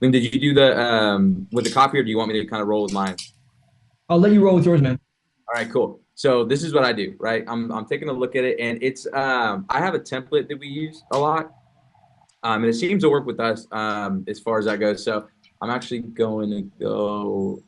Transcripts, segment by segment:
Then did you do the with the copy, or do you want me to kind of roll with mine? I'll let you roll with yours, man. All right, cool. So this is what I do, right? I'm taking a look at it, and it's I have a template that we use a lot, and it seems to work with us as far as that goes. So I'm actually going to go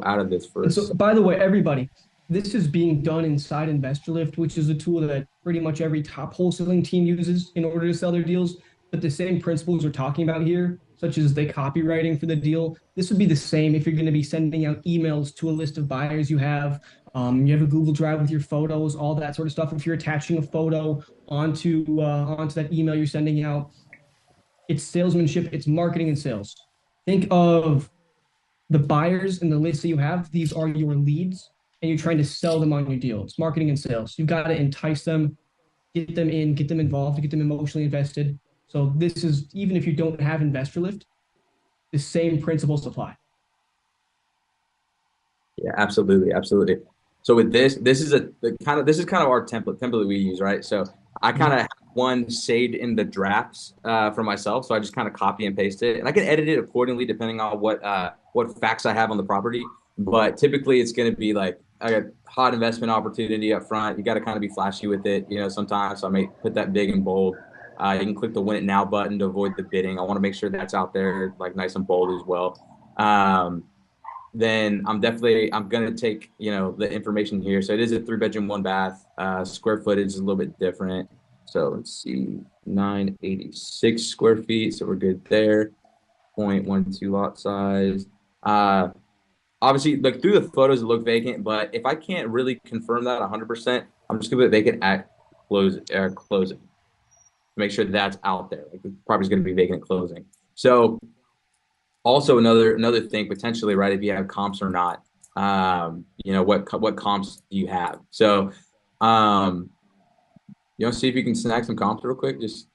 out of this for And a so, second. by the way, everybody, this is being done inside Investorlift, which is a tool that pretty much every top wholesaling team uses in order to sell their deals. But the same principles we're talking about here, such as the copywriting for the deal, this would be the same if you're going to be sending out emails to a list of buyers you have. You have a Google Drive with your photos, all that sort of stuff. If you're attaching a photo onto that email you're sending out, it's salesmanship, it's marketing and sales. Think of the buyers in the list that you have, these are your leads, and you're trying to sell them on your deal. It's marketing and sales. You've got to entice them, get them in, get them involved, get them emotionally invested. So this is even if you don't have Investorlift, the same principles apply. Yeah, absolutely, absolutely. So with this is this is kind of our template we use, right? So I kind of Mhm. have one saved in the drafts for myself, so I just kind of copy and paste it, and I can edit it accordingly depending on what facts I have on the property. But typically, it's going to be like I got hot investment opportunity up front. You got to kind of be flashy with it, sometimes. So I may put that big and bold. You can click the win it now button to avoid the bidding. I want to make sure that's out there, like nice and bold as well. Then I'm gonna take the information here. So it is a 3 bedroom, 1 bath. Square footage is a little bit different. So let's see, 986 square feet. So we're good there. 0.12 lot size. Uh, Obviously, like through the photos, it looked vacant. But if I can't really confirm that 100%, I'm just gonna put vacant at closing. Make sure that's out there. Like the property's gonna be vacant at closing. So also another thing potentially, right? If you have comps or not, what comps do you have? So, um, see if you can snag some comps real quick. Just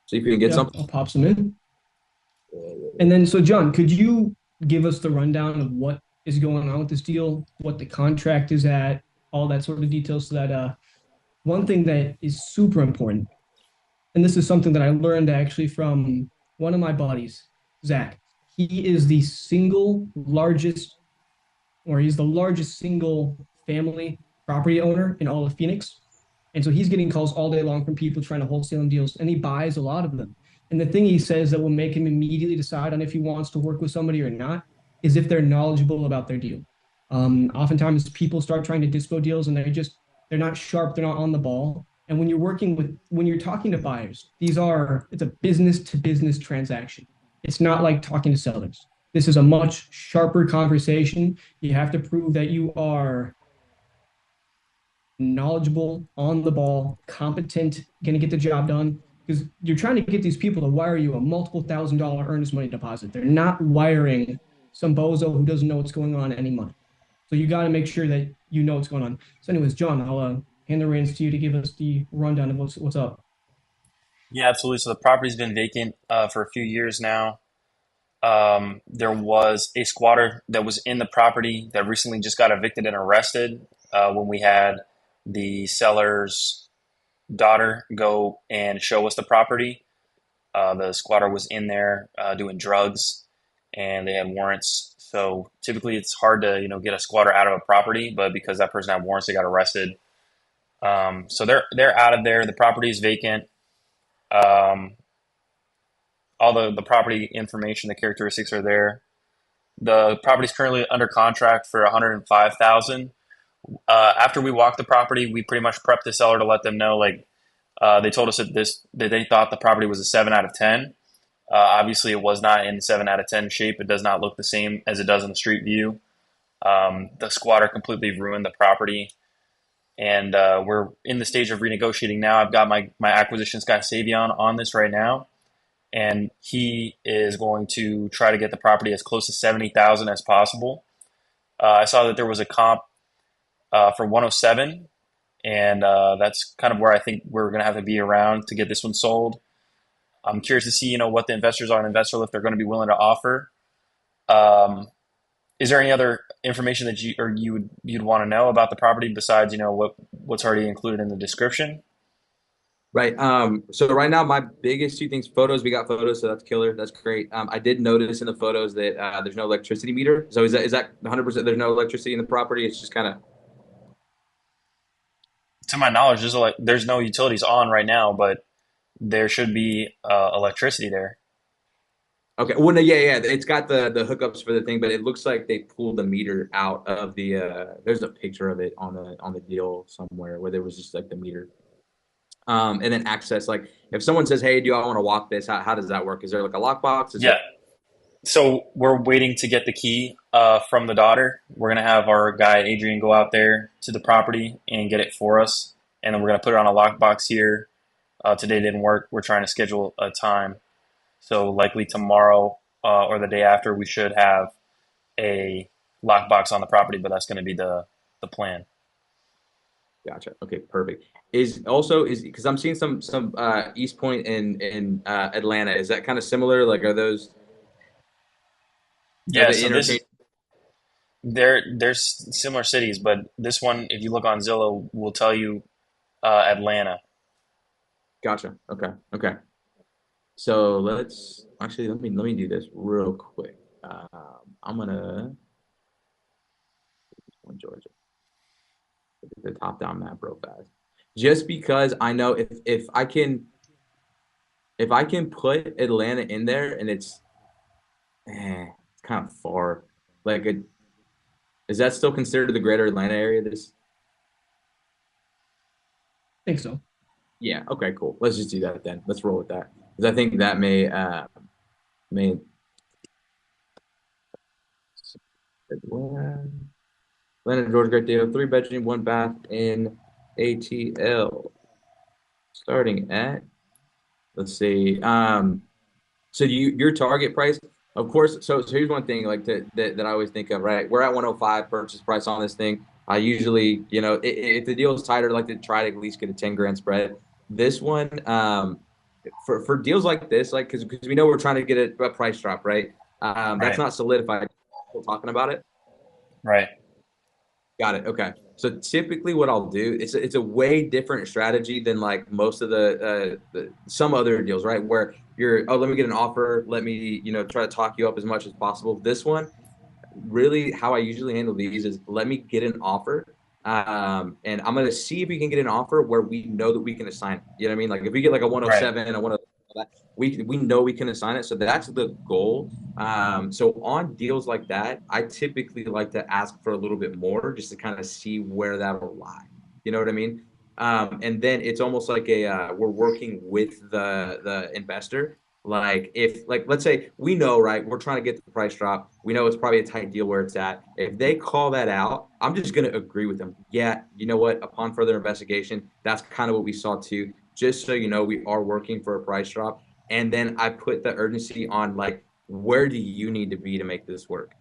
see if you can get Yeah, something. I'll pop some in. And then, so John, could you give us the rundown of what is going on with this deal, what the contract is at, all that sort of details, so that one thing that is super important, and this is something that I learned actually from one of my buddies, Zach. He is the single largest, or he's the largest single family property owner in all of Phoenix. And so he's getting calls all day long from people trying to wholesale him deals, and he buys a lot of them. And the thing he says that will make him immediately decide on if he wants to work with somebody or not is if they're knowledgeable about their deal. Oftentimes, people start trying to dispo deals, and they're not sharp, they're not on the ball. And when you're talking to buyers, it's a business to business transaction. It's not like talking to sellers. This is a much sharper conversation. You have to prove that you are knowledgeable, on the ball, competent, going to get the job done. Because you're trying to get these people to wire you a multiple $1,000 earnest money deposit. They're not wiring some bozo who doesn't know what's going on any money. So you got to make sure that you know what's going on. So, anyways, John, I'll hand the reins to you to give us the rundown of what's up. Yeah, absolutely. So the property's been vacant for a few years now. There was a squatter that was in the property that recently just got evicted and arrested when we had the seller's daughter go and show us the property. The squatter was in there doing drugs, and they had warrants. So typically, it's hard to get a squatter out of a property, but because that person had warrants, they got arrested. So they're out of there. The property is vacant. Um, all the property information, the characteristics are there. The property is currently under contract for 105,000. After we walked the property, we pretty much prepped the seller to let them know, like they told us that they thought the property was a 7 out of 10. Obviously, it was not in 7 out of 10 shape. It does not look the same as it does in the street view. The squatter completely ruined the property, and we're in the stage of renegotiating now. I've got my acquisitions guy Savion on this right now, and he is going to try to get the property as close to 70,000 as possible. I saw that there was a comp for 107, and that's kind of where I think we're going to have to be around to get this one sold. I'm curious to see, what the investors on Investorlift are going to be willing to offer. Um, is there any other information that you'd want to know about the property besides, what's already included in the description? Right. So right now, my biggest two things, photos, we got photos, so that's killer. That's great. I did notice in the photos that there's no electricity meter. So is that 100%? There's no electricity in the property. It's just kind of To my knowledge, there's no utilities on right now, but there should be electricity there. okay. Well, no, yeah, yeah. It's got the hookups for the thing, but it looks like they pulled the meter out of the. There's a picture of it on the deal somewhere where there was just like the meter. And then access. Like if someone says, "Hey, do I want to walk this?" How does that work? Is there like a lockbox? Is Yeah. there So we're waiting to get the key from the daughter. We're gonna have our guy Adrian go out there to the property and get it for us, and then we're gonna put it on a lockbox here. Today didn't work. We're trying to schedule a time, so likely tomorrow or the day after we should have a lockbox on the property. But that's gonna be the plan. Gotcha. Okay, perfect. Is because I'm seeing some East Point in Atlanta. Is that kind of similar? Like, are Yeah. they So this interchange? is there's similar cities, but this one, if you look on Zillow, will tell you Atlanta. Gotcha. Okay. Okay. So let's actually let me do this real quick. I'm gonna Georgia the top down map real fast, just because I know if I can put Atlanta in there and it's kind of far. Like, is that still considered the greater Atlanta area? This I think so. Yeah. Okay. Cool. Let's just do that then. Let's roll with that because I think that may Atlanta, Georgia, great deal. 3 bedroom, 1 bath in ATL. Starting at let's see. So your target price, of course. So here's one thing like that I always think of. Right, we're at 105 purchase price on this thing. I usually, if the deal is tighter, I like to try to at least get a 10 grand spread. This one, for deals like this, like because we know we're trying to get a price drop, right? That's Right. not solidified. Still talking about it. Right. Got it. Okay. So typically, what I'll do it's a way different strategy than like most of the some other deals, right? Where let me get an offer, let me try to talk you up as much as possible. This one, really, how I usually handle these is let me get an offer, and I'm gonna see if we can get an offer where we know that we can assign it. You know what I mean? Like if we get like a Right. 107, a 107, we know we can assign it. So that's the goal. So on deals like that, I typically like to ask for a little bit more just to kind of see where that'll lie. You know what I mean? And then it's almost like we're working with the investor. Like if let's say we know, right, we're trying to get the price drop. We know it's probably a tight deal where it's at. If they call that out, I'm just gonna agree with them. Yeah, you know what? Upon further investigation, that's kind of what we saw too. Just so you know, we are working for a price drop. And then I put the urgency on like where do you need to be to make this work?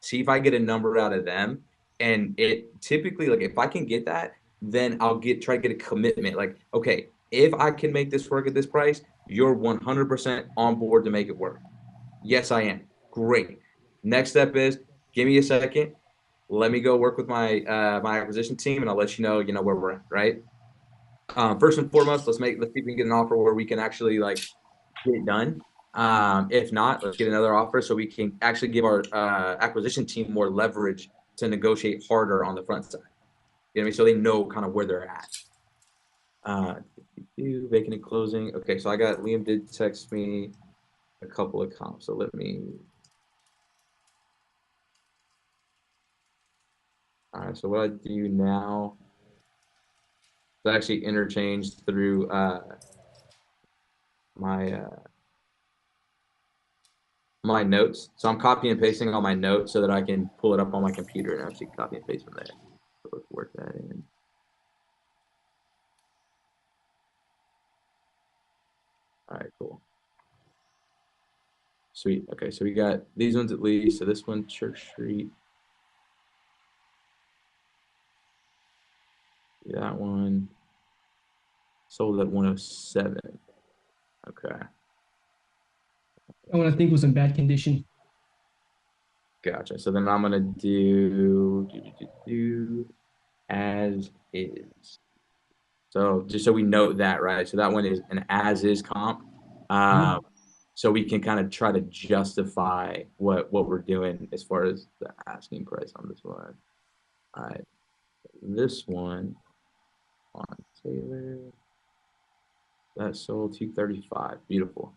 See if I get a number out of them. And it typically, like, if I can get that, then I'll try to get a commitment. Like, okay, if I can make this work at this price, you're 100% on board to make it work. Yes, I am. Great. Next step is give me a second. Let me go work with my acquisition team, and I'll let you know where we're at. Right. First and foremost, let's see if we can get an offer where we can actually like get it done. If not, let's get another offer so we can actually give our acquisition team more leverage to negotiate harder on the front side. You know what I mean? So they know kind of where they're at. Vacant and closing. Okay, so Liam did text me a couple of comps. So let me. All right. So what I do now is actually interchange through my my notes. So I'm copying and pasting all my notes so that I can pull it up on my computer and actually copy and paste from there. So let's work that in. All right, cool. Sweet. Okay, so we got these ones at least. So this one, Church Street. That one sold at 107. Okay, I want to think was in bad condition. gotcha. So then I'm gonna do as is. So just so we note that, right? So that one is an as is comp. Um, so we can kind of try to justify what we're doing as far as the asking price on this one. All right, this one on Taylor, that sold 235. Beautiful.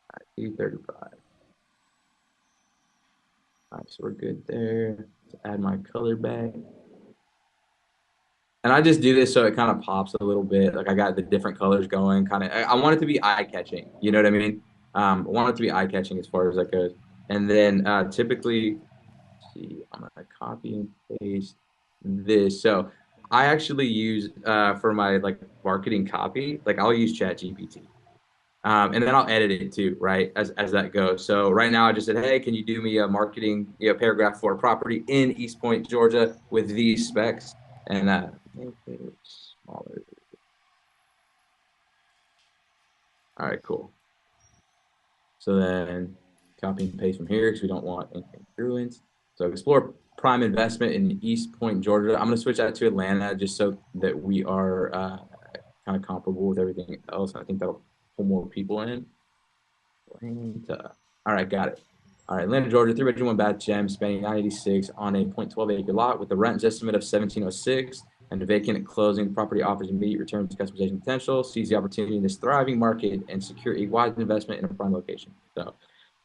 All right, 235. All right, so we're good there. Let's add my color back. And I just do this so it kind of pops a little bit. Like I got the different colors going, kind of. I want it to be eye catching. You know what I mean? I want it to be eye catching as far as that goes. And then typically, see, I'm gonna copy and paste this. So I actually use for my like marketing copy, like I'll use Chat GPT. And then I'll edit it too, right? As that goes. So right now I just said, hey, can you do me a marketing paragraph for a property in East Point, Georgia with these specs? And make it smaller. All right, cool. So then copy and paste from here because we don't want incongruence. So explore prime investment in East Point, Georgia. I'm going to switch that to Atlanta just so that we are kind of comparable with everything else. I think that'll pull more people in. Atlanta. All right, got it. All right, Atlanta, Georgia, 3-bedroom, 1-bath, gem, spending 986 on a 0.12 acre lot with a rent estimate of 1706 and a vacant at closing. Property offers immediate return to customization potential, sees the opportunity in this thriving market, and secure a wide investment in a prime location. So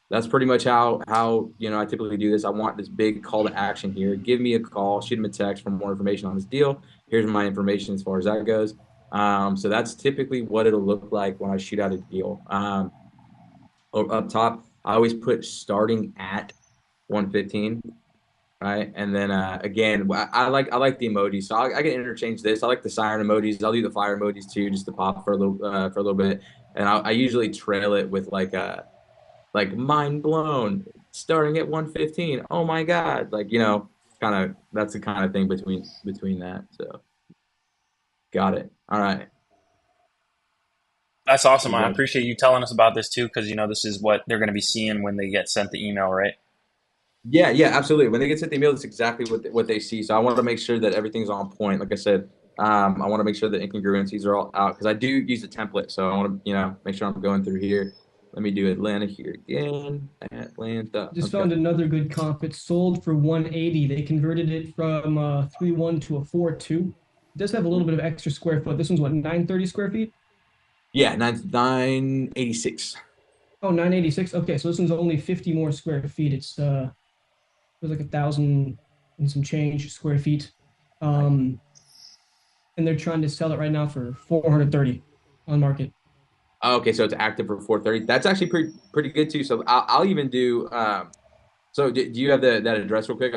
that's pretty much how I typically do this. I want this big call to action here. Give me a call, shoot them a text for more information on this deal. Here's my information as far as that goes. So that's typically what it'll look like when I shoot out a deal. Up top, I always put starting at 115, right? And then again, I like the emojis, so I can interchange this. I like the siren emojis. I'll do the fire emojis too, just to pop for a little bit. And I usually trail it with like mind blown, starting at 115. Oh my God, like kind of that's the kind of thing between that. So got it. All right. That's awesome. I appreciate you telling us about this too, because this is what they're going to be seeing when they get sent the email, right? Yeah, absolutely. When they get sent the email, that's exactly what they see. So I want to make sure that everything's on point. Like I said, I want to make sure the incongruencies are all out because I do use a template. So I want to, make sure I'm going through here. Let me do Atlanta here again. Atlanta. Just Okay. found another good comp. It sold for 180. They converted it from a 3.1 to a 4.2. It does have a little bit of extra square foot. This one's what, 930 square feet? Yeah, 986. Oh, 986. Okay, so this one's only 50 more square feet. It was like 1,000 and some change square feet. And they're trying to sell it right now for 430 on market. Okay, so it's active for 430. That's actually pretty good too. So I'll even do. So do you have that address real quick?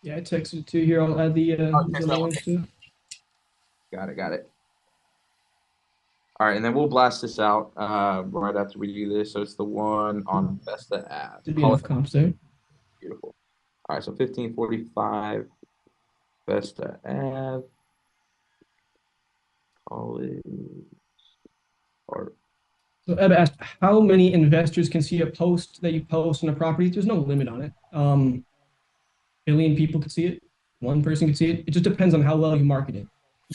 Yeah, I texted it to you here. I'll add the Text that one. links to it. Got it. All right, and then we'll blast this out right after we do this. So it's the one on Vesta Ave. To be enough comps there. Beautiful. All right, so 1545 Vesta Ave. College Park. So Eb asked, how many investors can see a post that you post on a property? There's no limit on it. Billion people could see it. One person could see it. It just depends on how well you market it.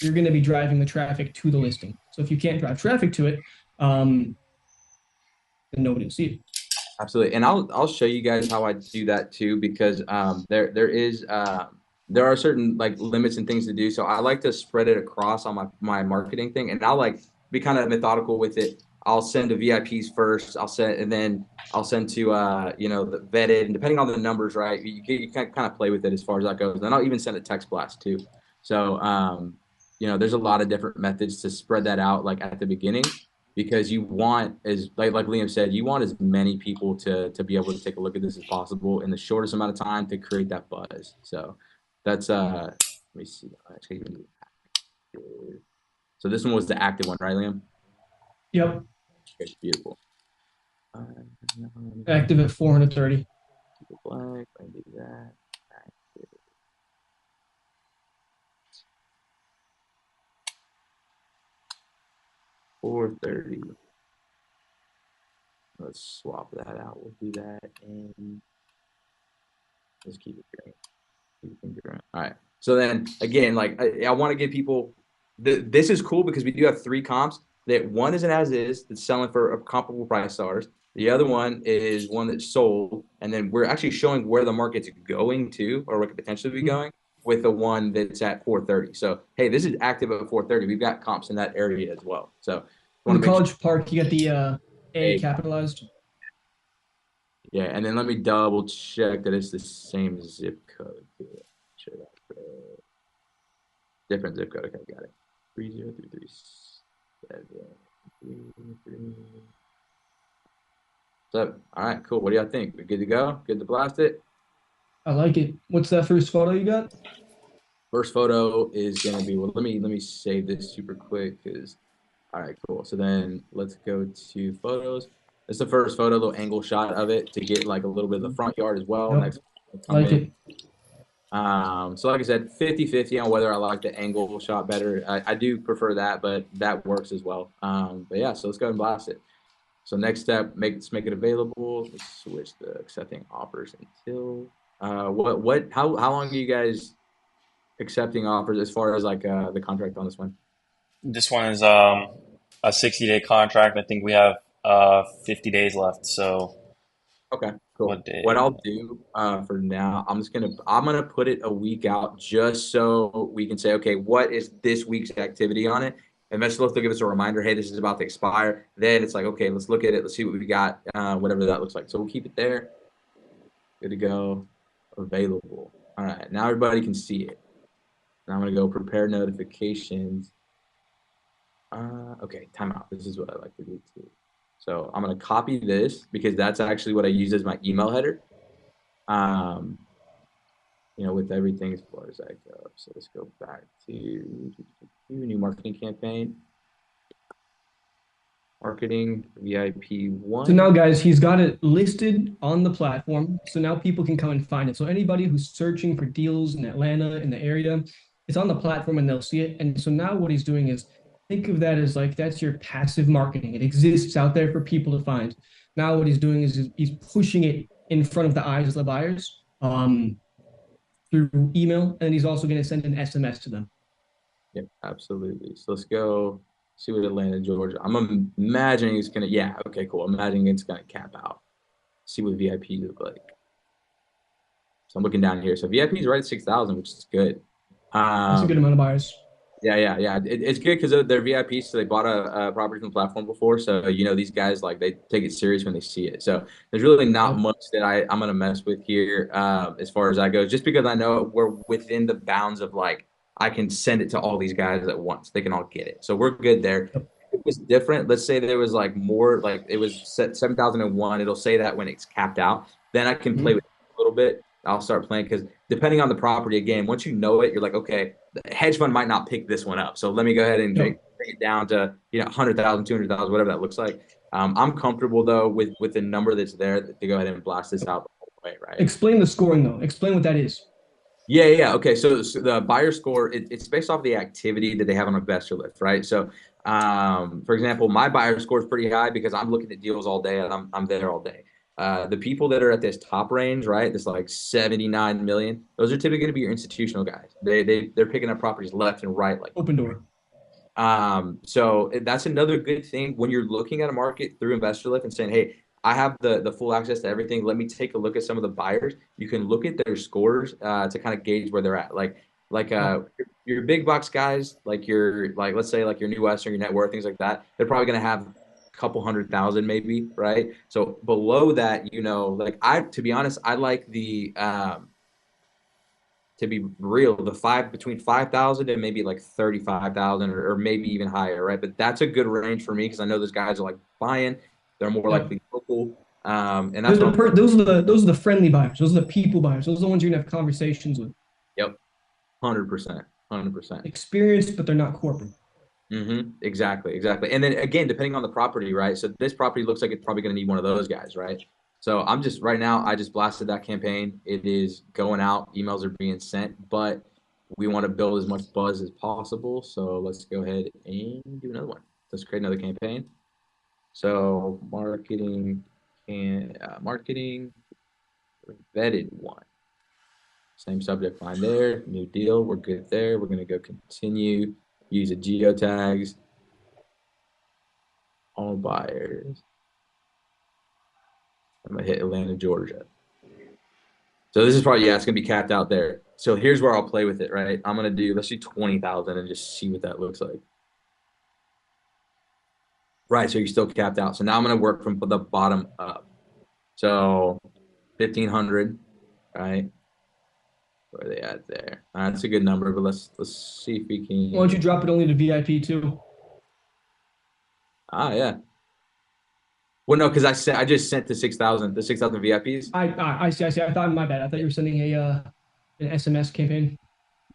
You're going to be driving the traffic to the listing. So if you can't drive traffic to it, then nobody will see it. Absolutely, and I'll show you guys how I do that too because there are certain like limits and things to do. So I like to spread it across on my marketing thing, and I'll like be kind of methodical with it. I'll send to VIPs first. I'll send to the vetted, and depending on the numbers, right? You can kind of play with it as far as that goes. Then I'll even send a text blast too. So there's a lot of different methods to spread that out like at the beginning because you want as like Liam said, you want as many people to be able to take a look at this as possible in the shortest amount of time to create that buzz. So that's let me see. So this one was the active one, right, Liam? Yep. Okay, beautiful. Active at 430. Black, I do that. 430. Let's swap that out. We'll do that and let's keep it green. All right. So then again, like I want to give people this is cool because we do have 3 comps. That one is an as is that's selling for a comparable price to ours. The other one is one that's sold, and then we're actually showing where the market's going to, or what could potentially be going, with the one that's at 430. So hey, this is active at 430. We've got comps in that area as well. So In the College Park, you got the A A. capitalized. Yeah, and then let me double check that it's the same zip code. Sure, different zip code. Okay, got it. 30337. So, all right, cool. What do y'all think? We good to go? Good to blast it? I like it. What's that first photo you got? First photo is gonna be, well, let me save this super quick because, all right, cool. So then let's go to photos. It's the first photo, little angle shot of it to get like a little bit of the front yard as well. Yep. Next, Like it. So like I said, 50-50 on whether I like the angle shot better. I do prefer that, but that works as well. But yeah, so let's go ahead and blast it. So next step, let's make it available. Let's switch to accepting offers until how long are you guys accepting offers as far as like the contract on this one? This one is a 60-day contract. I think we have 50 days left. So Okay, cool. what day? What I'll do for now, I'm gonna put it a week out just so we can say, okay, what is this week's activity on it? Investorlift will give us a reminder, hey, this is about to expire. Then it's like, okay, let's look at it. Let's see what we got, whatever that looks like. So we'll keep it there. Good to go. Available. All right, now everybody can see it. Now I'm gonna go prepare notifications. Okay, timeout. This is what I like to do too. So I'm gonna copy this because that's actually what I use as my email header. Um, with everything as far as I go. So let's go back to new marketing campaign. Marketing VIP one. So now, guys, he's got it listed on the platform. So now people can come and find it. So anybody who's searching for deals in Atlanta, in the area, it's on the platform and they'll see it. And so now what he's doing is think of that as like that's your passive marketing. It exists out there for people to find. Now what he's doing is he's pushing it in front of the eyes of the buyers through email, and he's also going to send an SMS to them. Yep, absolutely. So let's go see what Atlanta, Georgia. I'm imagining it's gonna. Yeah, okay, cool. I'm imagining it's gonna cap out. See what VIP look like. So I'm looking down here. So VIP is right at 6,000, which is good. That's a good amount of buyers. Yeah. It's good because they're VIPs, so they bought a property from the platform before. So these guys like they take it serious when they see it. So there's really not much that I'm gonna mess with here as far as that goes, just because I know we're within the bounds of like I can send it to all these guys at once. They can all get it. So we're good there. If it was different, let's say there was like more, like it was set 7,001. It'll say that when it's capped out. Then I can play with it a little bit. I'll start playing because depending on the property, again, once you know it, you're like, okay, the hedge fund might not pick this one up. So let me go ahead and bring it down to 100,000, 200,000, whatever that looks like. I'm comfortable though with the number that's there to go ahead and blast this out the whole way, right? Explain the scoring though. Explain what that is. Yeah. Okay. So the buyer score, it's based off the activity that they have on Investorlift, right? So, for example, my buyer score is pretty high because I'm looking at deals all day and I'm there all day. The people that are at this top range, right, this like 79 million, those are typically going to be your institutional guys. They're picking up properties left and right, like open door. So that's another good thing when you're looking at a market through Investorlift and saying, hey, I have the full access to everything. Let me take a look at some of the buyers. You can look at their scores to kind of gauge where they're at. Like your big box guys, like let's say like your New Western, your net worth, things like that. They're probably going to have a couple 100,000 maybe, right? So below that, to be honest, I like the to be real, between 5,000 and maybe like 35,000 or maybe even higher, right? But that's a good range for me because I know those guys are like buying. They're more likely local, and that's those are the friendly buyers. Those are the people buyers. Those are the ones you're gonna have conversations with. Yep, 100%. Experienced, but they're not corporate. Exactly. And then again, depending on the property, right? So this property looks like it's probably going to need one of those guys, right? So right now, I just blasted that campaign. It is going out. Emails are being sent, but we want to build as much buzz as possible. So let's go ahead and do another one. Let's create another campaign. So marketing vetted one. Same subject line there. New deal. We're good there. We're going to go continue. Use a geotags. All buyers. I'm going to hit Atlanta, Georgia. So this is probably, yeah, it's going to be capped out there. So here's where I'll play with it, right? I'm going to do, let's do 20,000 and just see what that looks like. Right, so you're still capped out. So now I'm going to work from the bottom up. So 1,500, right? Where are they at there? That's a good number, but let's see if we can. Why don't you drop it only to VIP too? Yeah. Well, no, because I just sent the 6,000 VIPs. I see. I thought, my bad. I thought you were sending an SMS campaign.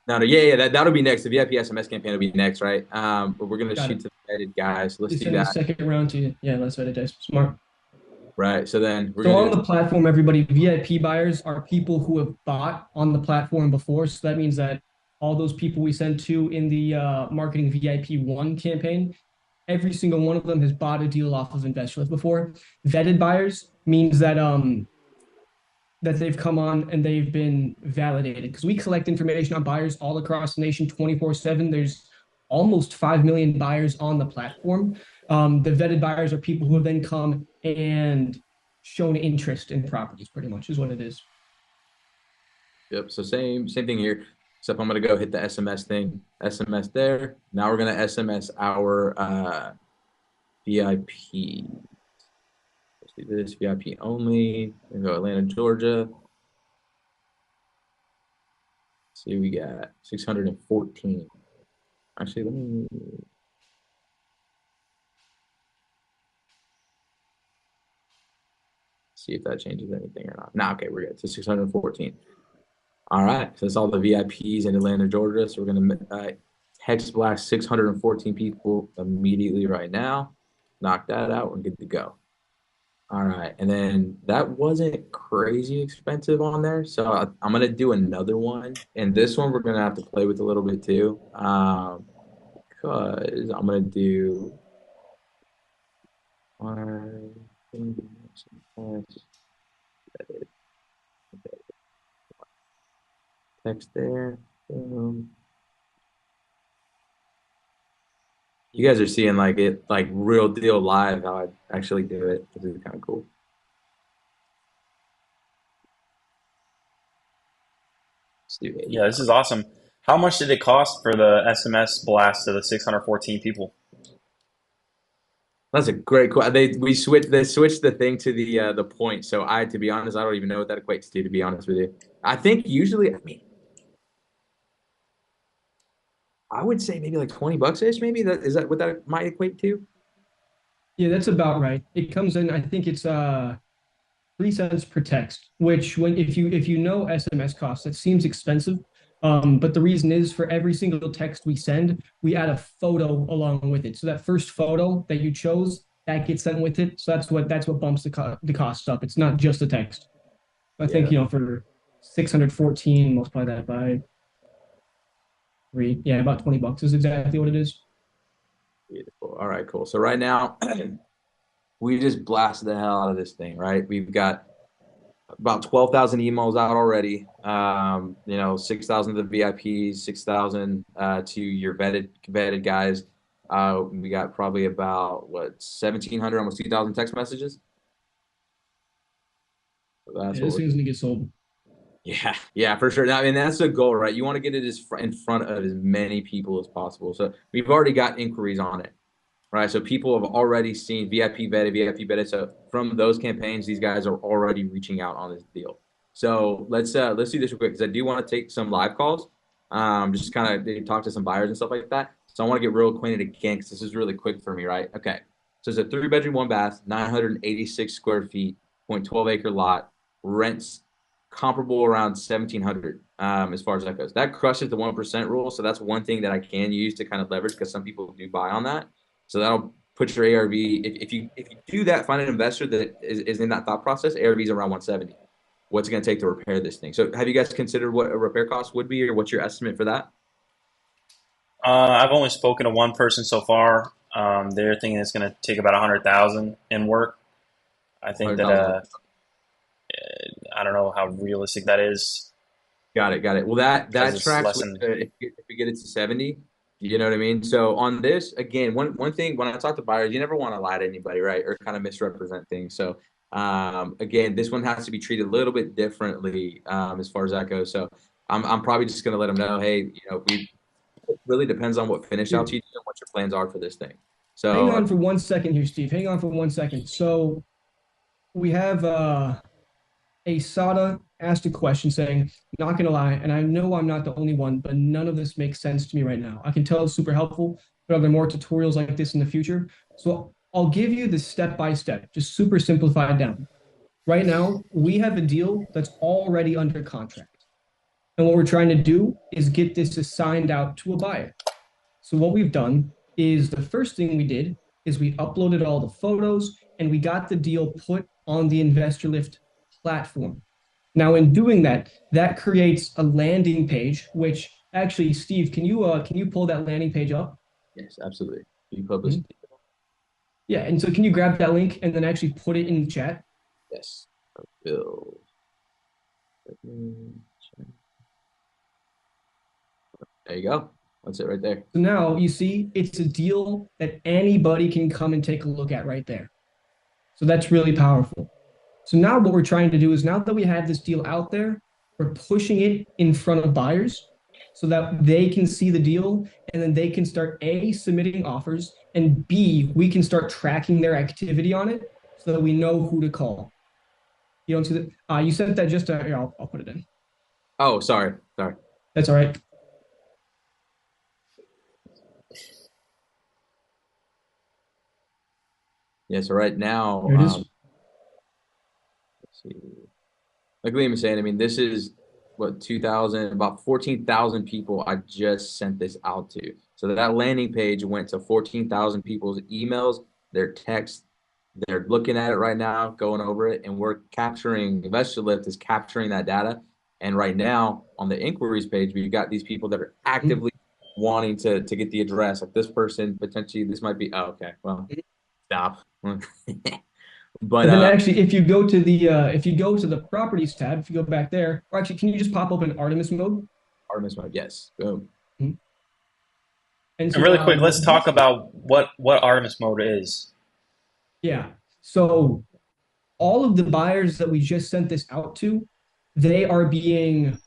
No, yeah, that'll be next. The VIP SMS campaign will be next, right? But we're gonna shoot it. to the vetted guys. Let's Just do send the that. second round to you. Yeah, let's vetted guys. Smart. Right. So then we're So gonna on the platform, everybody, VIP buyers are people who have bought on the platform before. So that means that all those people we sent to in the marketing VIP 1 campaign, every single one of them has bought a deal off of Investorlift before. Vetted buyers means that that they've come on and they've been validated, because we collect information on buyers all across the nation 24/7. There's almost 5 million buyers on the platform. The vetted buyers are people who have then come and shown interest in properties, pretty much is what it is. Yep. So same thing here. Except I'm gonna go hit the SMS thing. SMS there. Now we're gonna SMS our VIP. Let's do this VIP only. We're gonna go Atlanta, Georgia. Let's see, we got 614. Actually, let me see if that changes anything or not. Nah, okay, we're good. So 614. All right, so that's all the VIPs in Atlanta, Georgia. So we're gonna text blast 614 people immediately right now. Knock that out. We're good to go. All right, and then that wasn't crazy expensive on there, so I'm gonna do another one, and this one we're gonna have to play with a little bit too, because I'm gonna do text there. You guys are seeing like it, like real deal live, how I actually do it. This is kind of cool. Let's do it. Yeah, this is awesome. How much did it cost for the SMS blast to the 614 people? That's a great question. They switched the thing to the point. So to be honest, I don't even know what that equates to be honest with you. I think usually, I mean, I would say maybe like $20-ish, maybe. Is that what that might equate to? Yeah, that's about right. It comes in, I think it's 3 cents per text, which when if you know SMS costs, that seems expensive. But the reason is, for every single text we send, we add a photo along with it. So that first photo that you chose, that gets sent with it. So that's what bumps the cost up. It's not just the text. I think, for 614, multiply that by 3. Yeah, about $20 is exactly what it is. Beautiful. All right, cool. So right now, we just blasted the hell out of this thing, right? We've got about 12,000 emails out already. 6,000 to the VIPs, 6,000 to your vetted guys. We got probably about 1,700, almost 2,000 text messages. So that's this thing's gonna get sold. Yeah, for sure. I mean, that's the goal, right? You want to get it in front of as many people as possible. So we've already got inquiries on it, right? So people have already seen VIP vetted. So from those campaigns, these guys are already reaching out on this deal. So let's do this real quick, because I do want to take some live calls, just kind of talk to some buyers and stuff like that. So I want to get real acquainted again, because this is really quick for me, right? Okay. So it's a 3-bedroom, 1-bath, 986 square feet, 0.12 acre lot, rents comparable around 1,700 as far as that goes. That crushes the 1% rule. So that's one thing that I can use to kind of leverage, because some people do buy on that. So that'll put your ARV. If you do that, find an investor that is in that thought process. ARV is around 170. What's it going to take to repair this thing? So have you guys considered what a repair cost would be, or what's your estimate for that? I've only spoken to one person so far. They're thinking it's going to take about 100,000 in work. I think that I don't know how realistic that is. Got it. Got it. Well, that because it's tracks less with than. if we get it to 70, you know what I mean? So on this, again, one thing when I talk to buyers, you never want to lie to anybody, right? Or kind of misrepresent things. So again, this one has to be treated a little bit differently as far as that goes. So I'm probably just gonna let them know, hey, we it really depends on what finish Here, out you do and what your plans are for this thing. hang So on for 1 second here, Steve. Hang on for 1 second. So we have Asada asked a question saying, not gonna lie, and I know I'm not the only one, but none of this makes sense to me right now. I can tell it's super helpful, but are there more tutorials like this in the future? So I'll give you the step by step, just super simplified down. Right now, we have a deal that's already under contract. And what we're trying to do is get this assigned out to a buyer. So what we've done is the first thing we did is we uploaded all the photos and we got the deal put on the Investorlift platform. Now, in doing that, that creates a landing page, which actually, Steve, can you pull that landing page up? yes, absolutely. You publish, Yeah, and so can you grab that link and then actually put it in the chat? yes. Bill. There you go. That's it right there. So now you see it's a deal that anybody can come and take a look at right there. So that's really powerful. So now what we're trying to do is now that we have this deal out there, we're pushing it in front of buyers so that they can see the deal and then they can start A, submitting offers, and B, we can start tracking their activity on it so that we know who to call. You don't see that? You sent that just to, here, I'll put it in. Oh, sorry. Sorry. That's all right. Yeah, so right now, Here it is. let's see. Like Liam was saying, I mean, this is what 2,000, about 14,000 people I just sent this out to. So that landing page went to 14,000 people's emails, their texts. They're looking at it right now, going over it, and we're capturing, InvestorLift is capturing that data. And right now on the inquiries page, we've got these people that are actively wanting to get the address. Like this person, potentially, this might be, oh, okay, well, stop. But And then actually, if you go to the properties tab, if you go back there, or actually, can you just pop open Artemis mode? Artemis mode, yes. Boom. And And so really quick, let's talk this, about what Artemis mode is. yeah. So all of the buyers that we just sent this out to, they are being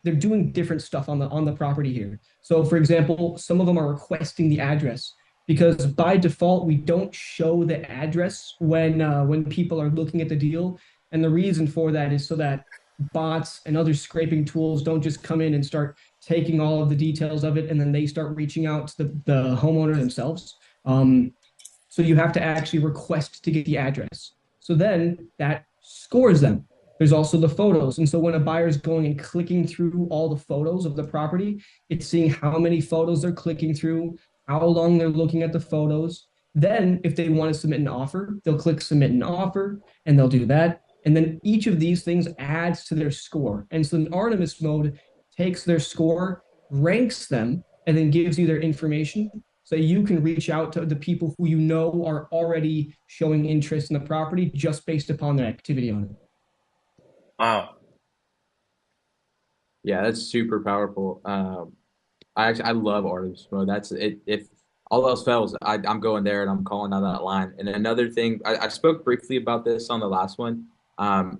they're doing different stuff on the property here. So for example, some of them are requesting the address because by default we don't show the address when people are looking at the deal. And the reason for that is so that bots and other scraping tools don't just come in and start taking all of the details of it and then they start reaching out to the homeowner themselves. So you have to actually request to get the address. So then that scores them. There's also the photos. And so when a buyer is going and clicking through all the photos of the property, it's seeing how many photos they're clicking through, how long they're looking at the photos. Then if they want to submit an offer, they'll click submit an offer and they'll do that. And then each of these things adds to their score. And so in Artemis mode takes their score, ranks them, and then gives you their information so you can reach out to the people who you know are already showing interest in the property just based upon their activity on it. Wow. Yeah, that's super powerful. I love Artemis mode. That's it. If all else fails, I'm going there and I'm calling on that line. And another thing, I spoke briefly about this on the last one.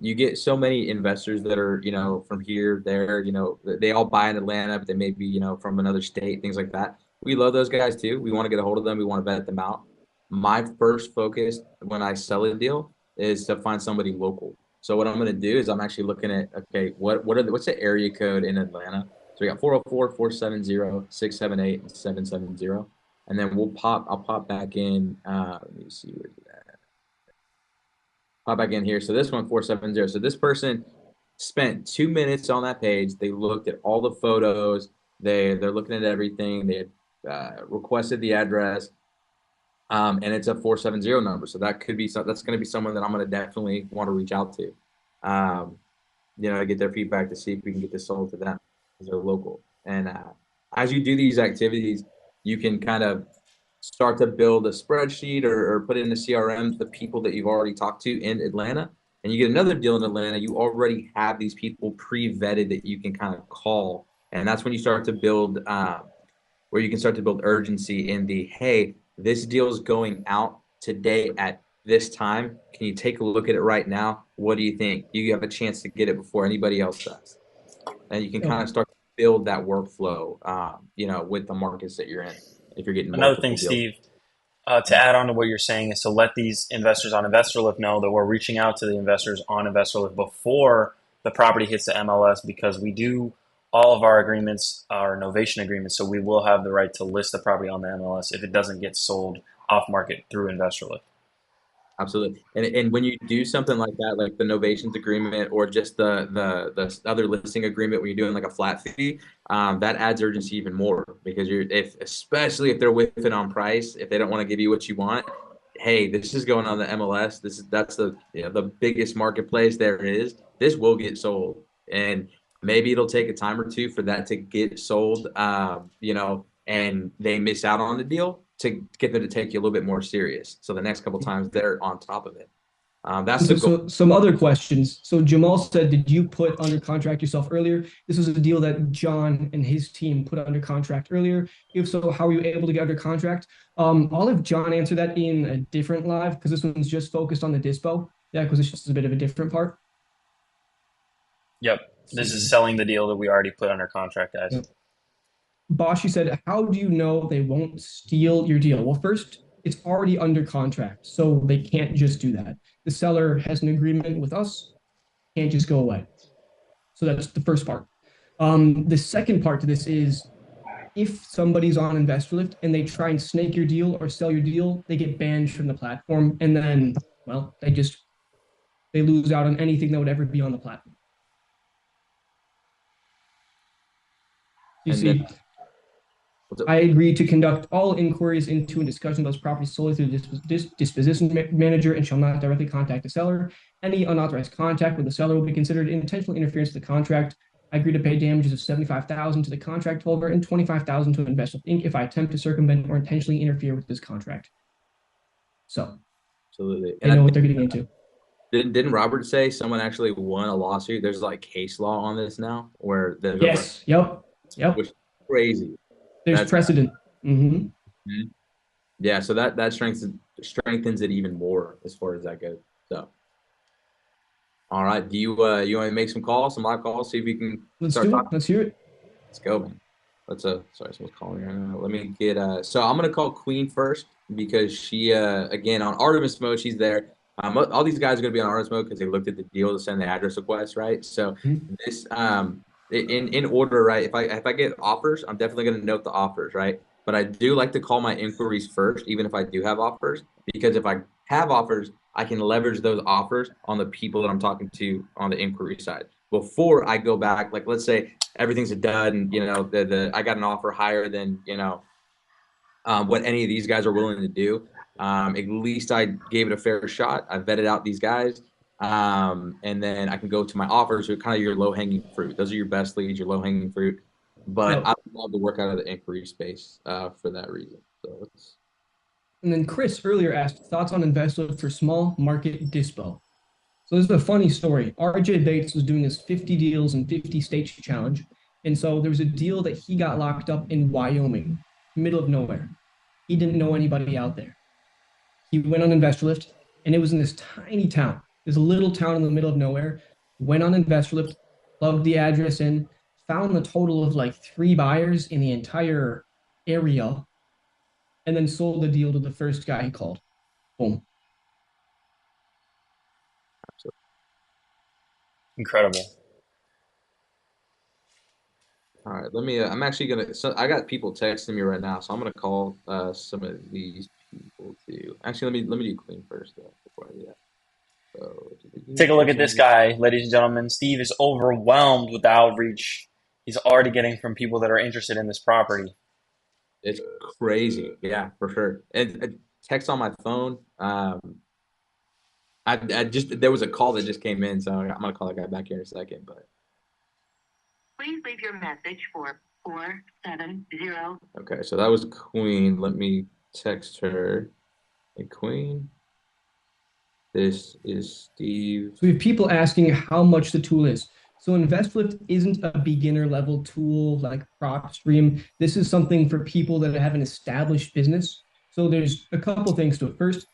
You get so many investors that are, from here, there, they all buy in Atlanta, but they may be, from another state, things like that. We love those guys too. We want to get a hold of them. We want to vet them out. My first focus when I sell a deal is to find somebody local. So what I'm going to do is I'm actually looking at, okay, what's the area code in Atlanta? So we got 404, 470, 678, and 770. And then I'll pop back in. Let me see where's it at. Pop back in here. So this one, 470. So this person spent 2 minutes on that page. They looked at all the photos. They're looking at everything. They had requested the address. And it's a 470 number. So that's going to be someone that I'm going to definitely want to reach out to, to get their feedback to see if we can get this sold to them because they're local. And as you do these activities, you can kind of start to build a spreadsheet or put in the CRM the people that you've already talked to in Atlanta, and you get another deal in Atlanta, you already have these people pre-vetted that you can kind of call. And that's when you start to build, where you can start to build urgency in the, hey, this deal is going out today at this time. Can you take a look at it right now? What do you think? You have a chance to get it before anybody else does. And you can kind of start to build that workflow, with the markets that you're in. If you're getting Another multiple thing, deals. Steve, to add on to what you're saying is to let these investors on Investorlift know that we're reaching out to the investors on Investorlift before the property hits the MLS, because we do all of our agreements are novation agreements, so we will have the right to list the property on the MLS if it doesn't get sold off market through Investorlift. Absolutely. And when you do something like that, like the novations agreement or just the other listing agreement, when you're doing like a flat fee, that adds urgency even more, because especially if they're with it on price, if they don't want to give you what you want, hey, this is going on the MLS. That's the biggest marketplace there is. This will get sold, and maybe it'll take a time or two for that to get sold. And they miss out on the deal to get them to take you a little bit more serious. So the next couple times they're on top of it. That's the goal. So some other questions. So Jamal said, did you put under contract yourself earlier? This was a deal that John and his team put under contract earlier. If so, how were you able to get under contract? I'll have John answer that in a different live, because this one's just focused on the dispo. The acquisition is a bit of a different part. Yep. This is selling the deal that we already put under contract, guys. Yep. Boshi said, how do you know they won't steal your deal? Well, first, it's already under contract, so they can't just do that. The seller has an agreement with us, can't just go away. So that's the first part. The second part to this is, if somebody's on Investorlift and they try and snake your deal or sell your deal, they get banned from the platform, and then, well, they lose out on anything that would ever be on the platform. You see, I agree to conduct all inquiries into and discussion of those properties solely through the disposition manager, and shall not directly contact the seller. Any unauthorized contact with the seller will be considered intentional interference with the contract. I agree to pay damages of $75,000 to the contract holder and $25,000 to Investorlift Inc. if I attempt to circumvent or intentionally interfere with this contract. So, absolutely, they know what they're getting into. Didn't Robert say someone actually won a lawsuit? There's like case law on this now, where there's yes, yep, which is crazy. There's precedent. Mm-hmm. Yeah, so that strengthens it even more as far as that goes. So, all right, do you want to make some live calls, see if we can start talking? Let's hear it. Let's go, man. Sorry, someone's calling right now. Let me get so I'm gonna call Queen first, because she again on Artemis mode, she's there. All these guys are gonna be on Artemis mode because they looked at the deal to send the address request, right? So this in order, right? If I get offers, I'm definitely gonna note the offers, right? But I do like to call my inquiries first, even if I do have offers, because if I have offers, I can leverage those offers on the people that I'm talking to on the inquiry side before I go back. Like, let's say everything's done, I got an offer higher than what any of these guys are willing to do. At least I gave it a fair shot. I vetted out these guys, and then I can go to my offers, who are kind of your low-hanging fruit. Those are your best leads, your low-hanging fruit. But I would love to work out of the inquiry space for that reason. So and then Chris earlier asked thoughts on Investorlift for small market dispo. So this is a funny story. RJ Bates was doing his 50 deals in 50 states challenge. And so there was a deal that he got locked up in Wyoming, middle of nowhere. He didn't know anybody out there. He went on Investorlift, and it was in this tiny town, this little town in the middle of nowhere. Went on Investorlift, plugged the address in, found a total of like 3 buyers in the entire area, and then sold the deal to the first guy he called. Boom. Incredible. all right, let me. I'm actually gonna. So I got people texting me right now, so I'm gonna call some of these people too. Actually, let me do Queen first though, before I do that. So, take a look at this guy, ladies and gentlemen. Steve is overwhelmed with the outreach he's already getting from people that are interested in this property. It's crazy, yeah, for sure. And text on my phone. I just there was a call that just came in, so I'm gonna call that guy back here in a second. But please leave your message for 470. Okay, so that was Queen. Let me text her. Hey, Queen. This is Steve. So we have people asking how much the tool is. So Investorlift isn't a beginner level tool like PropStream. This is something for people that have an established business. So there's a couple things to it. First,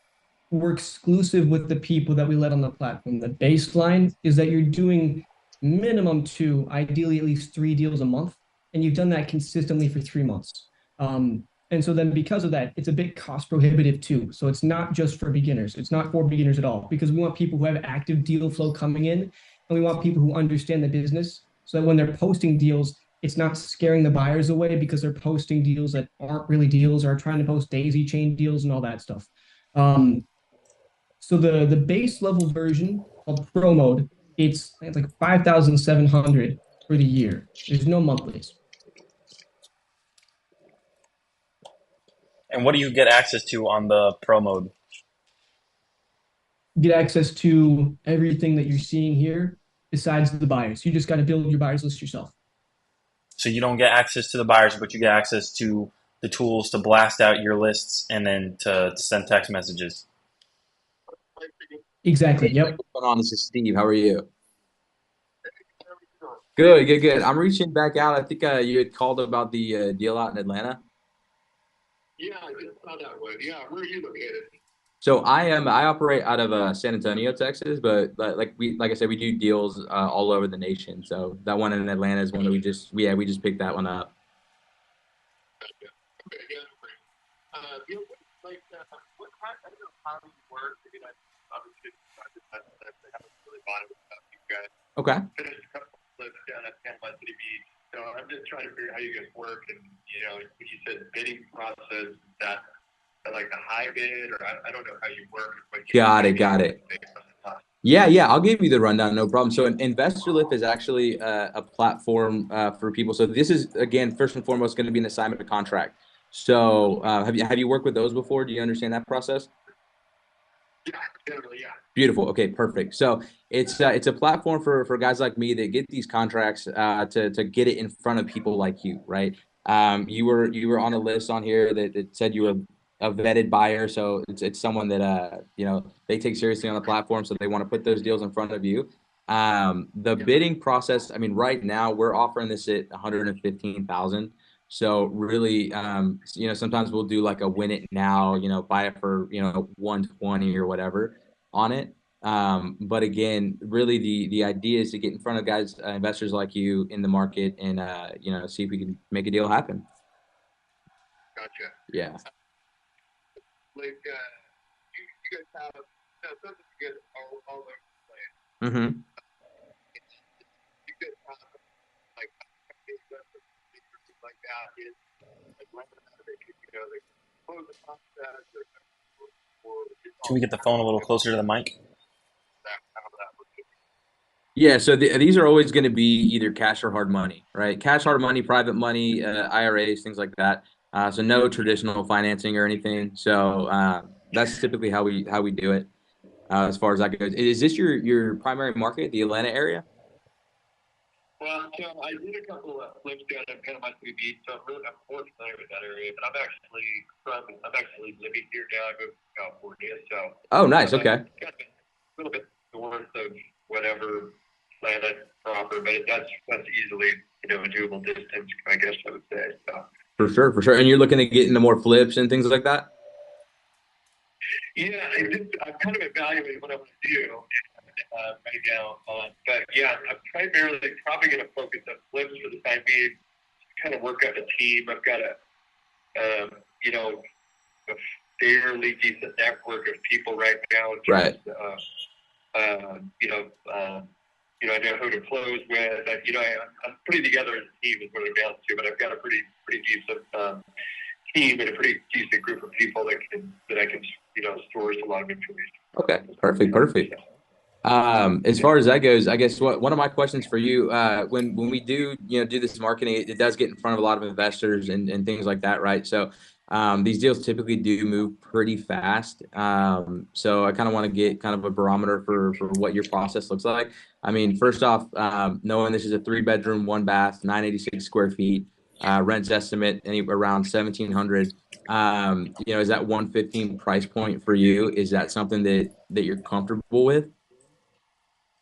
we're exclusive with the people that we let on the platform. The baseline is that you're doing minimum two, ideally at least three deals a month, and you've done that consistently for 3 months. And so then because of that, it's a bit cost prohibitive too. So it's not just for beginners. It's not for beginners at all because we want people who have active deal flow coming in, and we want people who understand the business so that when they're posting deals, it's not scaring the buyers away because they're posting deals that aren't really deals or trying to post daisy chain deals and all that stuff. So the base level version called Pro Mode, it's like 5,700 for the year. There's no monthlies. And what do you get access to on the pro mode? You get access to everything that you're seeing here besides the buyers. You just got to build your buyers list yourself. So you don't get access to the buyers, but you get access to the tools to blast out your lists and then to send text messages. Exactly. Yep. What's going on? This is Steve. How are you? Good, good, good. I'm reaching back out. I think you had called about the deal out in Atlanta. Yeah, I just saw that one. Yeah, where are you located? So I operate out of San Antonio, Texas, but like I said, we do deals all over the nation. So that one in Atlanta is one that we just picked that one up. Gotcha. Okay, yeah, great. You know, what kind, I don't know how you work. I mean, obviously, I haven't really bought it without you guys. Okay. Finished a couple of flips down at Panama City Beach. So I'm just trying to figure out how you guys work. And, you know, when you said bidding process, is that like a high bid, or I don't know how you work. Got it. Yeah, I'll give you the rundown, no problem. So Investorlift is actually a platform for people. So this is, again, first and foremost, going to be an assignment of contract. So have you worked with those before? Do you understand that process? Yeah, generally, yeah. Beautiful. Okay, perfect. So it's a platform for guys like me that get these contracts to get it in front of people like you, right? You were on a list on here that said you were a vetted buyer, so it's someone that they take seriously on the platform, so they want to put those deals in front of you. The bidding process, I mean, right now we're offering this at 115,000. So really, sometimes we'll do like a win it now, buy it for 120 or whatever on it. But again, really the idea is to get in front of guys, investors like you in the market and see if we can make a deal happen. Gotcha. Yeah. Like you guys have something you guys all over the place. Mm-hmm. You guys have like like that is like they close the process or Can we get the phone a little closer to the mic? Yeah, so these are always going to be either cash or hard money, right? Cash, hard money, private money, IRAs, things like that. So no traditional financing or anything. So that's typically how we do it as far as that goes. Is this your primary market, the Atlanta area? Well, so I did a couple of flips down in Panama City Beach, so I'm more familiar with that area. But I'm actually living here now. I moved to California, so. Oh, nice. Okay. Kind of a little bit north of whatever planet proper, but that's easily a doable distance, I guess I would say. So. For sure. And you're looking to get into more flips and things like that? Yeah, I'm kind of evaluating what I want to do right now. But yeah, I'm primarily probably going to focus on flips for the time being. Kind of work out a team. I've got a fairly decent network of people right now. Right. I know who to close with. I'm putting together a team is what it amounts to, but I've got a pretty decent team and a pretty decent group of people that I can source a lot of information. Okay, perfect. As far as that goes, I guess one of my questions for you, when we do this marketing, it does get in front of a lot of investors and things like that, right? So these deals typically do move pretty fast. So I kind of want to get kind of a barometer for what your process looks like. I mean, first off, knowing this is a 3-bedroom, 1 bath, 986 square feet. rents estimate anywhere around 1,700. You know, is that 115 price point for you? Is that something that you're comfortable with?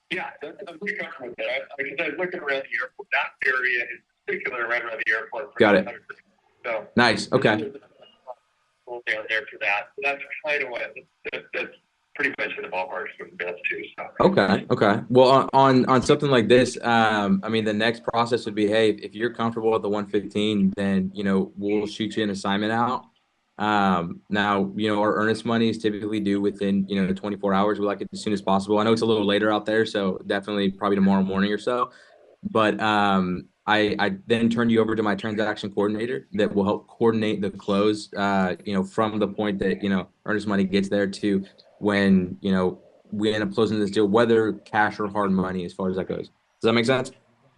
Yeah, I'm pretty comfortable with that. Because I was looking around the airport, that area in particular, right around the airport. Got it. So Nice. Okay. Down there for that. So that's kind of what that's pretty much in the ballpark for the best too. So. Okay. Okay. Well, on something like this, I mean, the next process would be, hey, if you're comfortable with the 115, then, you know, we'll shoot you an assignment out. Now, you know, our earnest money is typically due within, you know, 24 hours. We like it as soon as possible. I know it's a little later out there, so definitely probably tomorrow morning or so. But I then turn you over to my transaction coordinator that will help coordinate the close, you know, from the point that, you know, earnest money gets there to when, you know, we end up closing this deal, whether cash or hard money, as far as that goes. Does that make sense?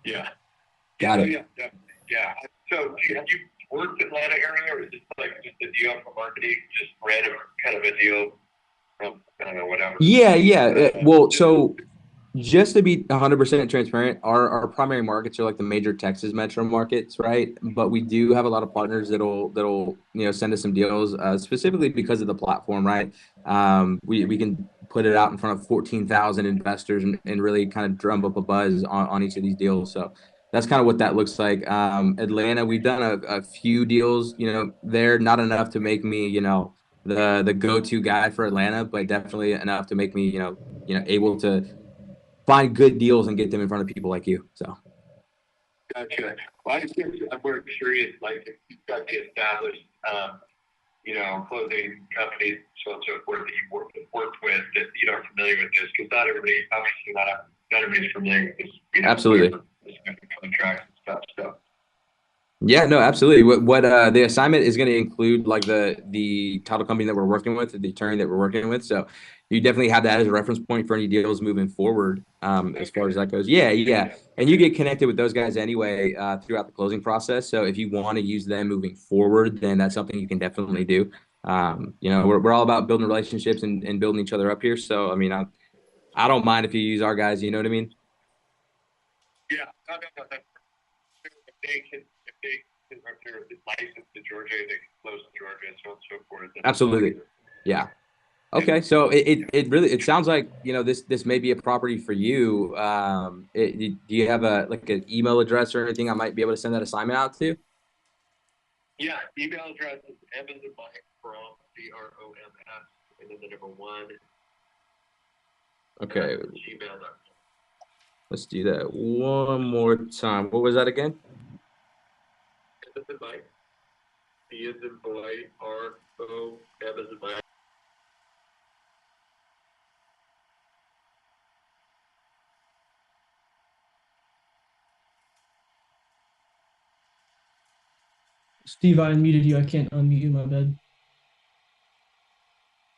Yeah. Got it. Yeah. So have you worked in Atlanta area, or is it like just a deal for marketing, just random kind of a deal from, I don't know, whatever? Yeah. Well, so just to be 100% transparent, our primary markets are like the major Texas metro markets, right? But we do have a lot of partners that'll you know, send us some deals, specifically because of the platform, right? We can put it out in front of 14,000 investors and really kind of drum up a buzz on each of these deals. So that's kind of what that looks like. Atlanta, we've done a few deals, you know, there, not enough to make me, you know, the go-to guy for Atlanta, but definitely enough to make me, you know, able to find good deals and get them in front of people like you. So. Gotcha. Well, I'm more curious, like if you've got the established, you know, clothing companies, so on and so forth, that you've worked with, that you know, are familiar with this, because not everybody's familiar with this. You know, Absolutely. This kind of contracts and stuff. So. Yeah, no, absolutely. What the assignment is going to include, like the title company that we're working with, the attorney that we're working with. So you definitely have that as a reference point for any deals moving forward, as far as that goes. Yeah. And you get connected with those guys anyway, throughout the closing process. So if you want to use them moving forward, then that's something you can definitely do. You know, we're all about building relationships and building each other up here. So, I mean, I don't mind if you use our guys, you know what I mean? Yeah. No. If they can their license to Georgia, they can close to Georgia, and so on and so forth. Absolutely. Yeah. Okay, so it really sounds like, you know, this may be a property for you. Do you have like an email address or anything I might be able to send that assignment out to? Yeah, email address is Evans and Mike from BROMS and then the number 1. Okay, Gmail.com. let's do that one more time. What was that again? Evans and Mike. B is in boy, R-O, Evans and Mike. Steve, I unmuted you. I can't unmute you, my bad.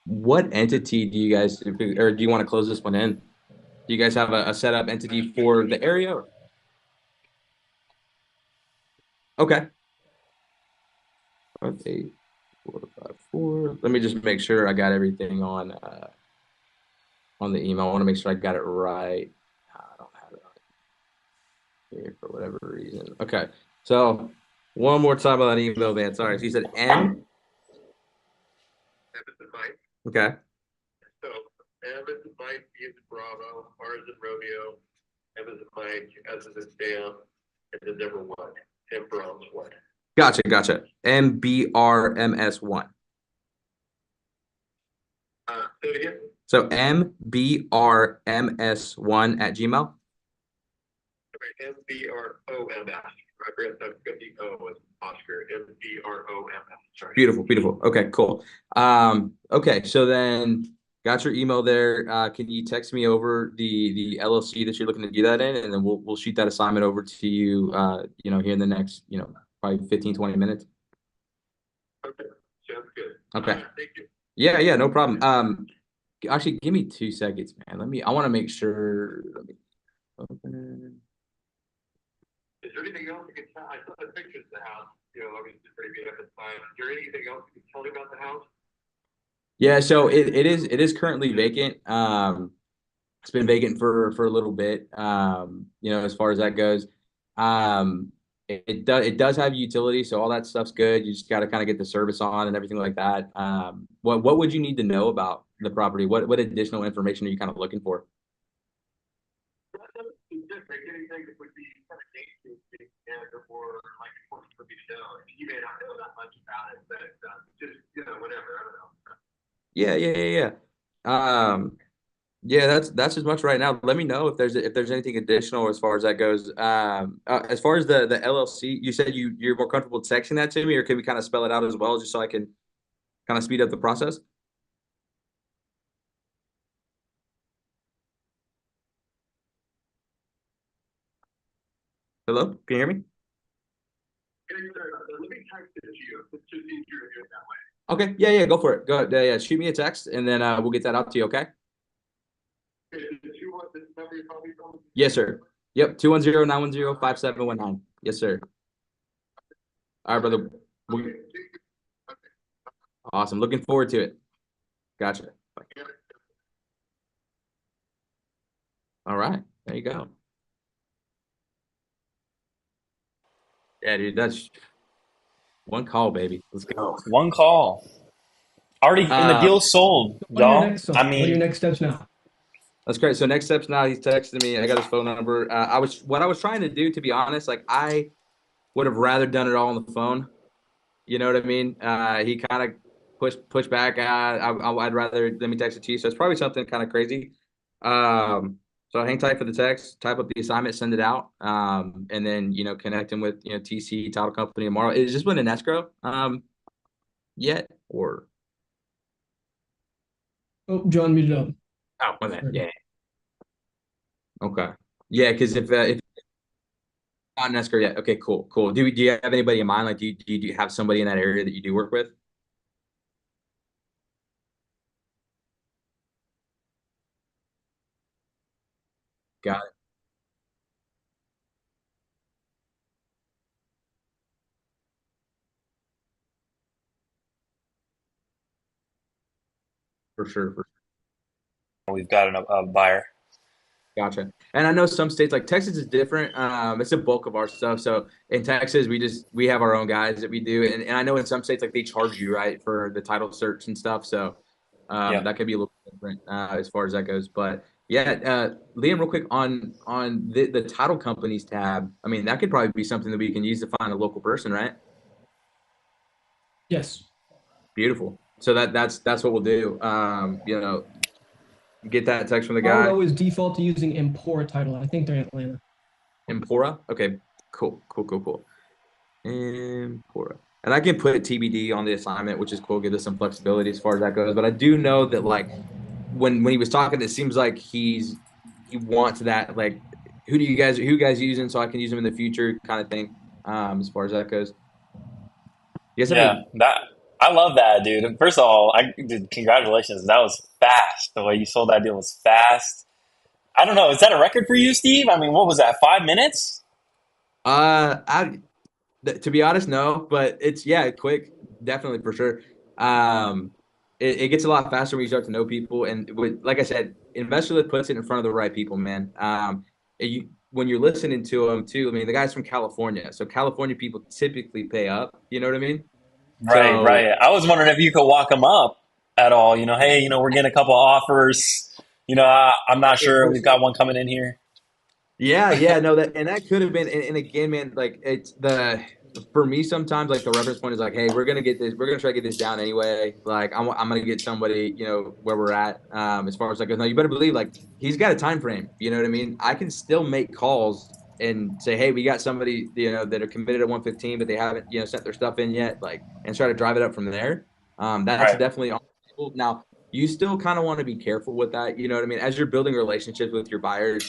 What entity do you guys, or do you want to close this one in? Do you guys have a setup entity for the area? Okay. 5, 8, 4, 5, 4. Let me just make sure I got everything on the email. I want to make sure I got it right. I don't have it on here for whatever reason. Okay. So one more time on that email, man. Sorry. So you said M? Evans and Mike. Okay. So Evans and Mike, B is in Bravo, R is in Romeo, Evans and Mike, S is in Sam, and then number 1, Tim Brown's 1. Gotcha. MBRMS1. Say it again. So MBRMS1 at Gmail. MBROMS. I forgot the O was Oscar. MBROMS. Sorry. Beautiful. Okay, cool. Okay, so then got your email there. Can you text me over the LLC that you're looking to do that in, and then we'll shoot that assignment over to you, you know, here in the next, you know, probably 15-20 minutes. Okay, sounds good. Okay. Thank you. Yeah, no problem. Actually, give me 2 seconds, man. I want to make sure. Let me open. Is there anything else you can tell? I saw the pictures of the house. You know, obviously pretty good at the time. Is there anything else you can tell me about the house? Yeah, so it is currently vacant. It's been vacant for a little bit. You know, as far as that goes. it does have utility, so all that stuff's good. You just got to kind of get the service on and everything like that. What would you need to know about the property? What additional information are you kind of looking for? Just like anything that would be kind of game changing and or like important for me to know. I mean, you may not know that much about it, but just whatever. I don't know. Yeah, yeah, yeah, yeah. Yeah, that's as much right now. Let me know if there's anything additional as far as that goes. As far as the LLC, you said you're more comfortable texting that to me, or can we kind of spell it out as well, just so I can kind of speed up the process? Hello, can you hear me? Let me text it to you. It's just easier to do it that way. Okay, yeah, yeah, go for it. Go ahead, yeah, shoot me a text, and then we'll get that out to you. Okay? Okay, did you want this number you're calling from? Yes, sir. Yep, 210-910-5719. Yes, sir. All right, brother. We- Awesome. Looking forward to it. Gotcha. All right, there you go. Yeah, dude, that's one call, baby. Let's go. One call. Already, and the Uh, deal's sold, What are your y'all. next steps? I What are your mean, next steps now? that's great. So next steps now, he's texting me. I got his phone number. What I was trying to do, to be honest, like I would have rather done it all on the phone. You know what I mean? He kind of pushed back. I'd rather let me text it to you. So it's probably something kind of crazy. So hang tight for the text, type up the assignment, send it out, and then connect him with TC title company tomorrow. Is this one in escrow yet or? Oh, John muted up. Oh, my bad. Yeah. Okay. Yeah, because if not in escrow yet, okay, cool, cool. Do you have anybody in mind? Like, do you have somebody in that area that you do work with? Got it. For sure. we've got a buyer. Gotcha. And I know some states like Texas is different. It's a bulk of our stuff. So in Texas, we have our own guys that we do. And I know in some states like they charge you, right, for the title search and stuff. So Yeah. that could be a little different as far as that goes. But yeah, Liam, real quick on the title companies tab. I mean, that could probably be something that we can use to find a local person, right? Yes. Beautiful. So that's what we'll do. Get that text from the I would guy. always default to using Empora title. I think they're in Atlanta. Empora. Okay. Cool. Cool. Cool. Cool. Empora. And I can put TBD on the assignment, which is cool. Give us some flexibility as far as that goes. But I do know that like when he was talking, it seems like he wants that like who you guys using so I can use them in the future kind of thing. As far as that goes. You guys have Yeah, any? that I love that, dude. And first of all, dude, congratulations. That was fast. The way you sold that deal was fast. I don't know. Is that a record for you, Steve? I mean, what was that? 5 minutes? I To be honest, no, but it's yeah, quick, definitely for sure. Um, it gets a lot faster when you start to know people, and like I said, Investorlift puts it in front of the right people, man. When you're listening to them too, I mean, the guy's from California, so California people typically pay up. You know what I mean? Right, So right. I was wondering if you could walk them up at all. Hey, we're getting a couple offers. I'm not sure. We've got one coming in here. yeah, yeah, no, that could have been, and again, man, like it's for me sometimes like the reference point is like, hey, we're gonna try to get this down anyway. Like I'm gonna get somebody, where we're at, as far as like, no, you better believe like he's got a time frame. You know what I mean? I can still make calls and say, hey, we got somebody, that are committed at 115, but they haven't, sent their stuff in yet, like, and try to drive it up from there. That's Right, definitely on the table. Now you still kind of want to be careful with that. You know what I mean? As you're building relationships with your buyers,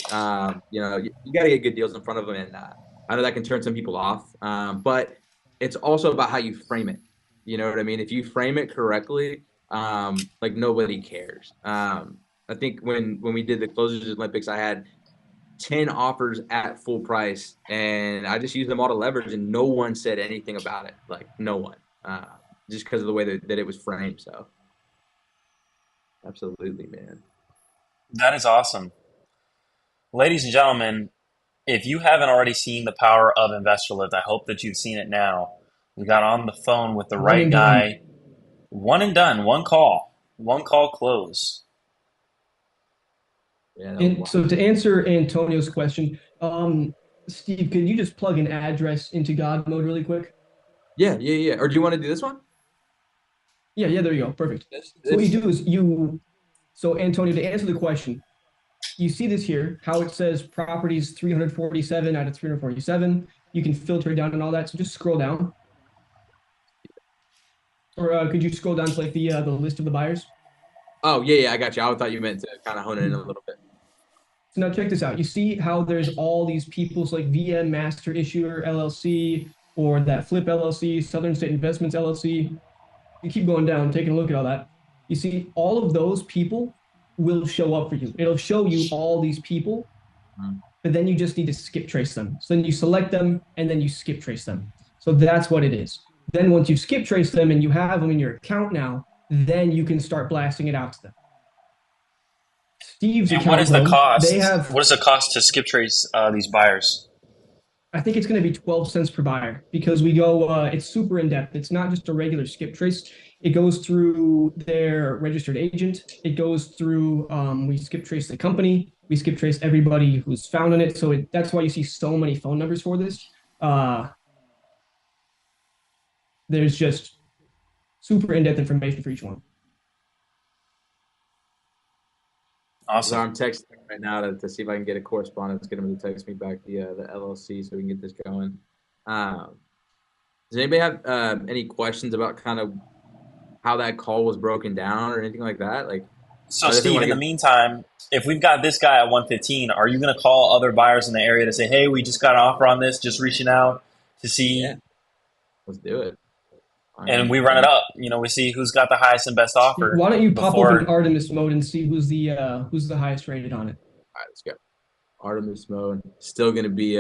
you got to get good deals in front of them. And I know that can turn some people off, but it's also about how you frame it. You know what I mean? If you frame it correctly, like nobody cares. I think when we did the closers Olympics, I had 10 offers at full price and I just used them all to leverage and no one said anything about it. Like no one, just because of the way that it was framed. So absolutely, man. that is awesome, ladies and gentlemen. if you haven't already seen the power of Investorlift, I hope that you've seen it now. We got on the phone with the right guy. One and done. One call close. Yeah. And so to answer Antonio's question, Steve, can you just plug an address into God mode really quick? Yeah. Or do you want to do this one? Yeah, there you go. Perfect. So what you do is so Antonio, to answer the question, you see this here, how it says properties 347 out of 347. You can filter it down and all that. So just scroll down. Or could you scroll down to like the list of the buyers? Oh, yeah, I got you. I thought you meant to kind of hone it in a little bit. So now check this out. You see how there's all these people's like VM Master Issuer LLC or that Flip LLC, Southern State Investments LLC. You keep going down, taking a look at all that. You see all of those people will show up for you. It'll show you all these people, but then you just need to skip trace them. So then you select them and then you skip trace them. So that's what it is. Then once you skip trace them and you have them in your account now, then you can start blasting it out to them. Steve's And account. what is the cost? They have. What is the cost to skip trace these buyers? I think it's going to be 12 cents per buyer because we go. It's super in depth. It's not just a regular skip trace. It goes through their registered agent. It goes through. We skip trace the company. We skip trace everybody who's found on it. So that's why you see so many phone numbers for this. There's just super in depth information for each one. Awesome. So I'm texting right now to see if I can get a correspondence, get him to text me back the LLC so we can get this going. Does anybody have any questions about kind of how that call was broken down or anything like that? Like, so Steve, in the meantime, if we've got this guy at 115, are you going to call other buyers in the area to say, hey, we just got an offer on this, just reaching out to see? Yeah. Let's do it. And we run it up. We see who's got the highest and best offer. Why don't you pop open Artemis mode and see who's the highest rated on it? All right, let's go. Artemis mode. Still going to be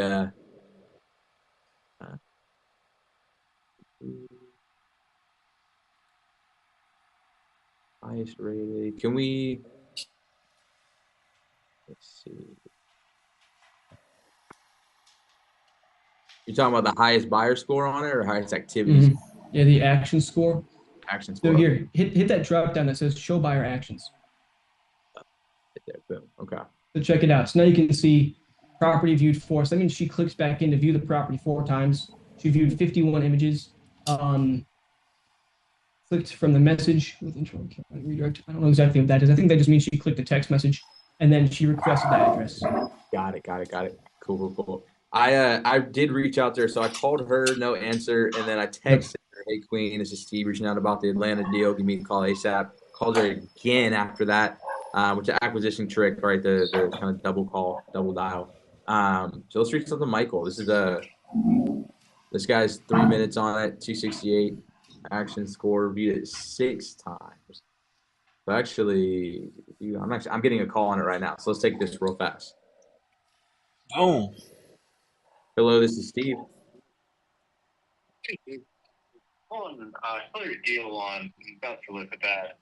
highest rated. Can we? Let's see. You're talking about the highest buyer score on it or highest activity? Mm-hmm. Yeah, the action score. Action score. So here, hit that drop down that says show buyer actions. Hit there, boom. Okay. So check it out. So now you can see property viewed 4. So that means she clicks back in to view the property 4 times. She viewed 51 images. Clicked from the message with intro redirect. I don't know exactly what that is. I think that just means she clicked the text message and then she requested that address. Got it. Cool. I did reach out to her, so I called her, no answer, and then I texted her, hey Queen, this is Steve reaching out about the Atlanta deal. Give me a call ASAP. Called her again after that, which is an acquisition trick, right? The kind of double call, double dial. So let's reach out to Michael. This is this guy's 3 minutes on it, 268 action score, viewed it 6 times. So actually, I'm getting a call on it right now. So let's take this real fast. Boom. Hello, this is Steve. I saw your deal on Investorlift at that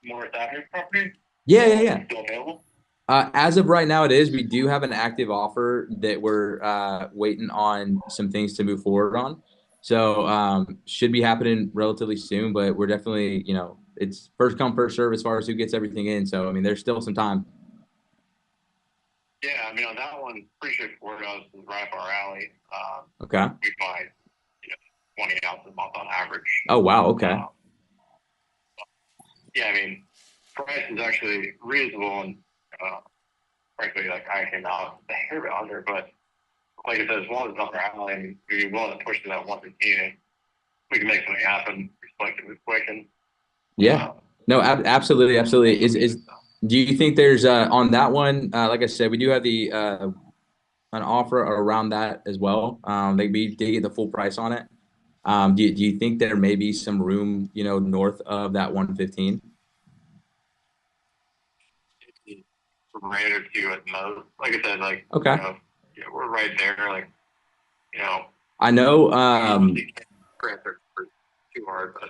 Morris Avenue property. Yeah. Still available? As of right now, it is. We do have an active offer that we're waiting on some things to move forward on. So should be happening relatively soon, but we're definitely, it's first come, first serve as far as who gets everything in. So, I mean, there's still some time. Yeah, on that one, pretty straightforward. Us is right up our alley. Okay. We buy 20 ounces a month on average. Oh, wow. Okay. Yeah, price is actually reasonable, and frankly, I came out a hair bit under, but like I said, as long as it's up our alley, and we'd be willing to push to that 115, we can make something happen respectively quick. And yeah, no, absolutely. Do you think there's on that one? Like I said, we do have the an offer around that as well. They get the full price on it. Do you think there may be some room, north of that 115? Right or two at most. Like I said, okay, we're right there. I know. Too hard, but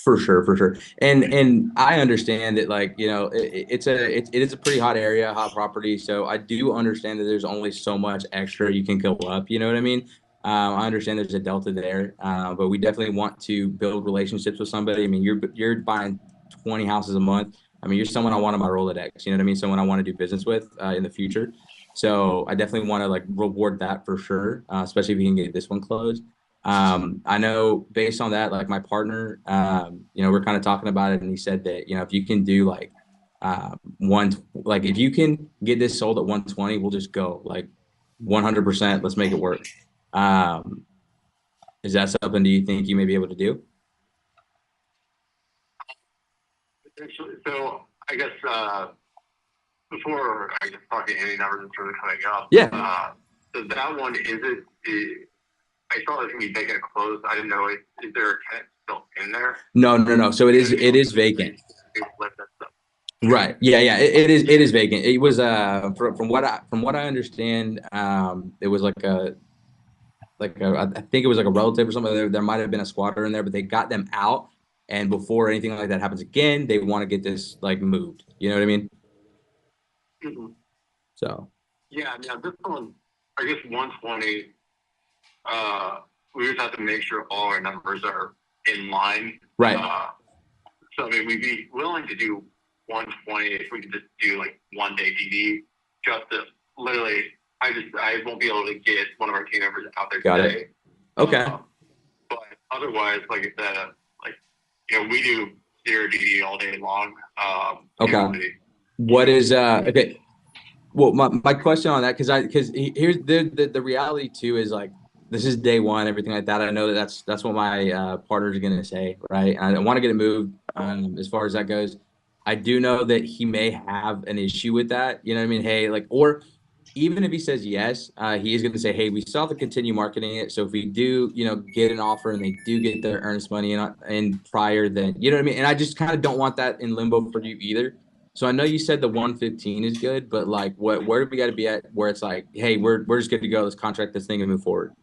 For sure, for sure. And I understand that, like, it is a pretty hot area, hot property. So I do understand that there's only so much extra you can go up. You know what I mean? I understand there's a delta there, but we definitely want to build relationships with somebody. I mean, you're buying 20 houses a month. I mean, you're someone I want on my Rolodex. You know what I mean? Someone I want to do business with in the future. So I definitely want to like reward that for sure, especially if we can get this one closed. I know based on that, like my partner, we're kind of talking about it, and he said that, if you can do like like if you can get this sold at 120, we'll just go like 100%. Let's make it work. Is that something do you think you may be able to do? So I guess before I guess talking any numbers sort of coming up. Yeah. So that one I saw it's gonna be vacant closed. I didn't know it. Is there a tenant still in there? No. So it is vacant. Right. Yeah. It is vacant. It was from what I understand, it was like I think it was like a relative or something. There might have been a squatter in there, but they got them out. And before anything like that happens again, they want to get this like moved. You know what I mean? Mm-hmm. So. Yeah. This one, I guess 120. We just have to make sure all our numbers are in line. Right. So I mean, we'd be willing to do 120 if we could just do like 1 day DD. Just to literally, I won't be able to get one of our team members out there Got today. it. Okay. But otherwise, like I said, we do 0 DD all day long. Okay. What is okay? Well, my question on that, because here's the reality too is like, this is day one, everything like that. I know that's what my partners are gonna say, right? And I want to get it moved. As far as that goes, I do know that he may have an issue with that. You know what I mean? Hey, like, or even if he says yes, he is gonna say, hey, we still have to continue marketing it. So if we do, get an offer and they do get their earnest money in prior, then you know what I mean. And I just kind of don't want that in limbo for you either. So I know you said the 115 is good, but like, where do we got to be at where it's like, hey, we're just good to go. Let's contract this thing and move forward.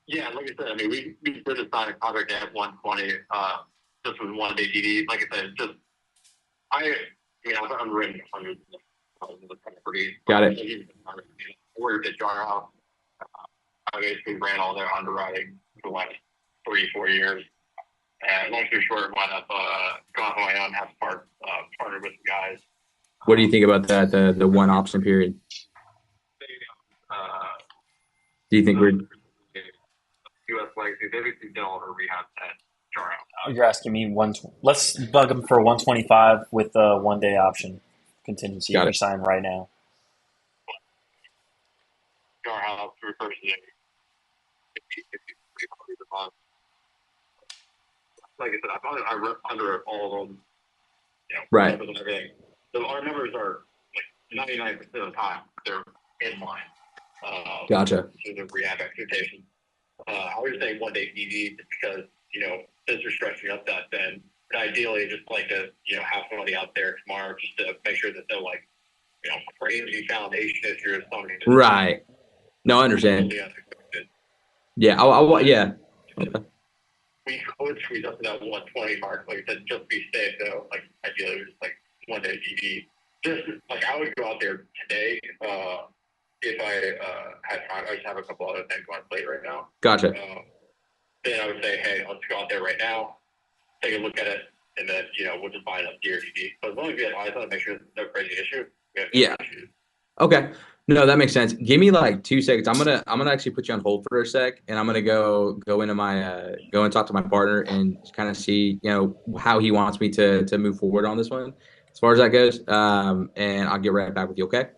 Yeah, like I said, I mean, we were to sign a contract at 120, just with 1 day DD. Like I said, I've unwritten hundreds of thousands of properties. Got it. We're at Jar House. I basically ran all their underwriting for the last 3-4 years. And long story short, wound up going on my own, have partnered with the guys. What do you think about that? The one option period. Do you think we're U.S. legacy? They basically did all their rehab at Jar House. You're asking me let's bug them for 125 with a 1 day option contingency. Got it. We sign right now. Jar House for first day. Like I said, I ripped under all of them. Right. And everything. So our numbers are like 99% of the time they're in line. Gotcha. To the rehab expectations. I was saying 1 day DD just because since we're stretching up that, then ideally just like to have somebody out there tomorrow just to make sure that they're like crazy foundation issue or something. Right. No, I understand. Yeah. Yeah. Okay. We could squeeze up to that 120 mark, like I said, just be safe though. Like ideally, just like 1 day DD. Just like I would go out there today if I had time. I just have a couple other things on plate right now. Gotcha. Then I would say, hey, let's go out there right now, take a look at it, and then we'll just find up DRDD. But as long as we have eyes on it, make sure there's no crazy issue. Yeah. Okay. No, that makes sense. Give me like 2 seconds. I'm gonna actually put you on hold for a sec, and I'm gonna go into my go and talk to my partner and kind of see how he wants me to move forward on this one as far as that goes. And I'll get right back with you. Okay.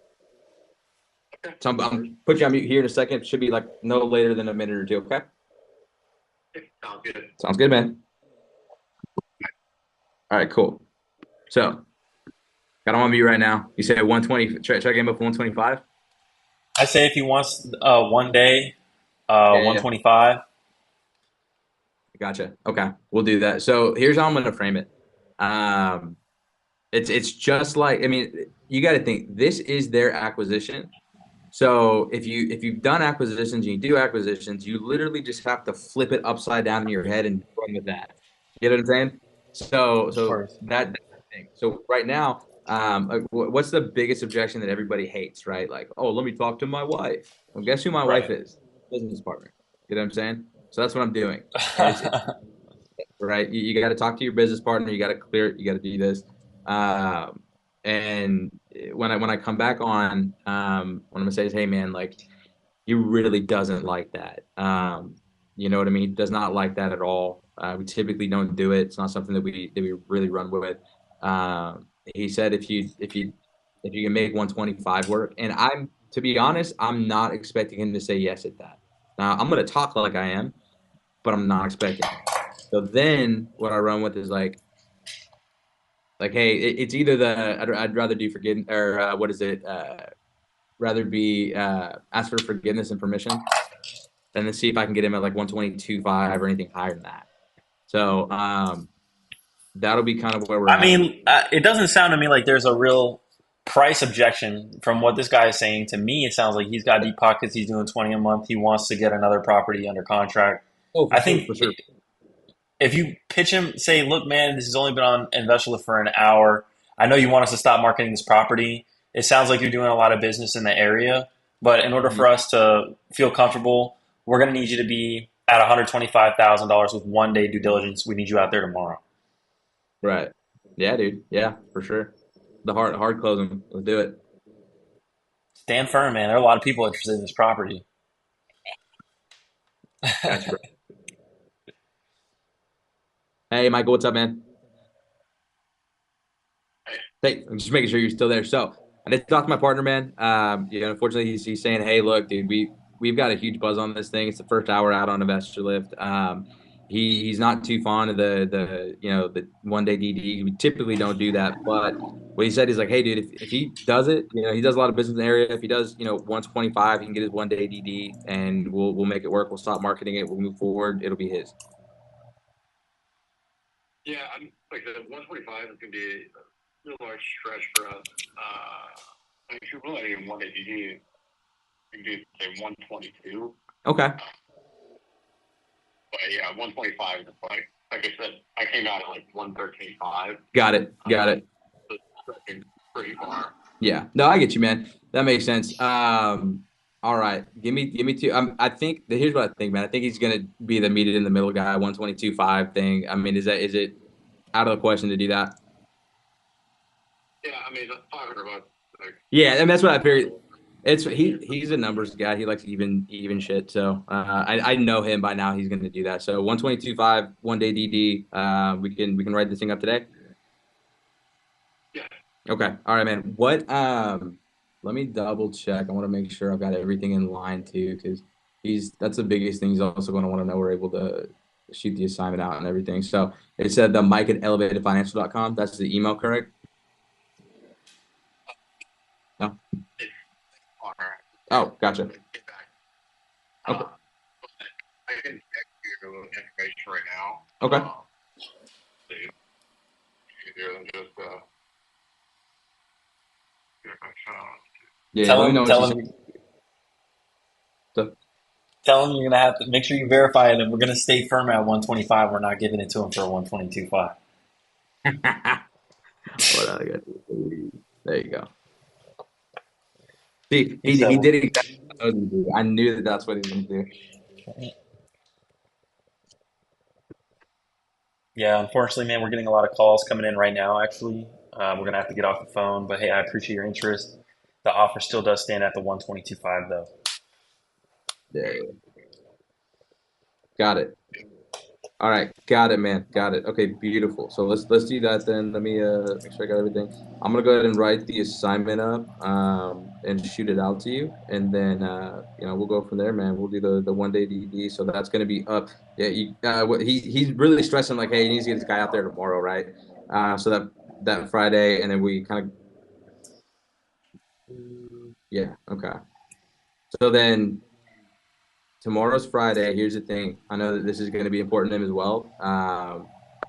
Okay. So I'm put you on mute here in a second. It should be like no later than a minute or two. Okay. Sounds good. Sounds good, man. All right, cool. So got him on mute right now. You said 120. Try to get him up 125. I say if he wants 1 day, 125. Gotcha. Okay, we'll do that. So here's how I'm going to frame it. It's just like, I mean, you got to think this is their acquisition. So if you've done acquisitions and you do acquisitions, you literally just have to flip it upside down in your head and run with that. You know what I'm saying? So Of course. that's the thing. So right now, what's the biggest objection that everybody hates, right? Like, oh, let me talk to my wife. Well, guess who my wife Right. is? Business partner. You know what I'm saying? So that's what I'm doing. And it's right. You got to talk to your business partner. You got to clear it. You got to do this. Um, and when I come back on, what I'm gonna say is, hey man, like he really doesn't like that. You know what I mean? He does not like that at all. We typically don't do it. It's not something that we really run with. He said if you can make 125 work, and I'm to be honest, I'm not expecting him to say yes at that. Now I'm gonna talk like I am, but I'm not expecting it. So then what I run with is like hey, it's either I'd rather do forgive or what is it? Rather be ask for forgiveness and permission and then see if I can get him at like 122.5 or anything higher than that. So that'll be kind of where we're I at. mean, it doesn't sound to me like there's a real price objection from what this guy is saying. To me, it sounds like he's got deep pockets. He's doing 20 a month. He wants to get another property under contract. Oh, I for sure, think for sure. if you pitch him, say, look, man, this has only been on Investorlift for an hour. I know you want us to stop marketing this property. It sounds like you're doing a lot of business in the area. But in order Mhm. for us to feel comfortable, we're going to need you to be at $125,000 with 1 day due diligence. We need you out there tomorrow. Right. Yeah, dude. Yeah, for sure. The hard closing. Let's do it. Stand firm, man. There are a lot of people interested in this property. Gotcha, bro. Hey, Michael, what's up, man? Hey, I'm just making sure you're still there. So I did talk to my partner, man. Unfortunately, he's saying, hey, look, dude, we've got a huge buzz on this thing. It's the first hour out on Investorlift. He's not too fond of the 1 day DD. We typically don't do that, but what he said is like, hey, dude, if he does it, he does a lot of business in the area. If he does, 125, he can get his 1 day DD, and we'll make it work. We'll stop marketing it. We'll move forward. It'll be his. Yeah, I'm like the 125 is going to be a real large stretch for us. If you're really in 1 day DD, you can do say 122. Okay. But yeah, 125 is like I said, I came out at like 113.5. Got it. So it's stretching pretty far. Yeah. No, I get you, man. That makes sense. All right. Give me two. I think here's what I think, man. I think he's gonna be the meet it in the middle guy, 122.5 thing. I mean, is it out of the question to do that? Yeah, I mean, that's $500. Like, Yeah, and that's what I figured. He's a numbers guy. He likes even shit. So I know him by now. He's gonna do that. So 122.5, 1 day DD. We can write this thing up today. yeah. Okay. All right, man. Let me double check. I want to make sure I've got everything in line too, because that's the biggest thing. He's also going to want to know we're able to shoot the assignment out and everything. So it said the Mike at elevatedfinancial.com. That's the email, correct? No. All right. Oh, gotcha. Get back. Okay. I can text you information right now. Okay. Easier than just get my phone. Yeah, Tell let me him, know what tell you him, said. So, tell him you're gonna have to make sure you verify it, and we're gonna stay firm at 125. We're not giving it to him for 122.5. hold on, there you go. See, He he said, did exactly what I told him to do. I knew that's what he was going to do. yeah, unfortunately, man, we're getting a lot of calls coming in right now. Actually, we're gonna have to get off the phone. But hey, I appreciate your interest. The offer still does stand at the 122.5, though. Yeah. Got it. All right, got it, man. Got it. Okay, beautiful. So let's do that then. Let me make sure I got everything. I'm gonna go ahead and write the assignment up and shoot it out to you, and then we'll go from there, man. We'll do the 1 day DD. So that's gonna be up. Yeah, he's really stressing like, hey, he needs to get this guy out there tomorrow, right? So that Friday, and then we kind of okay. So then tomorrow's Friday. Here's the thing. I know that this is going to be important to him as well.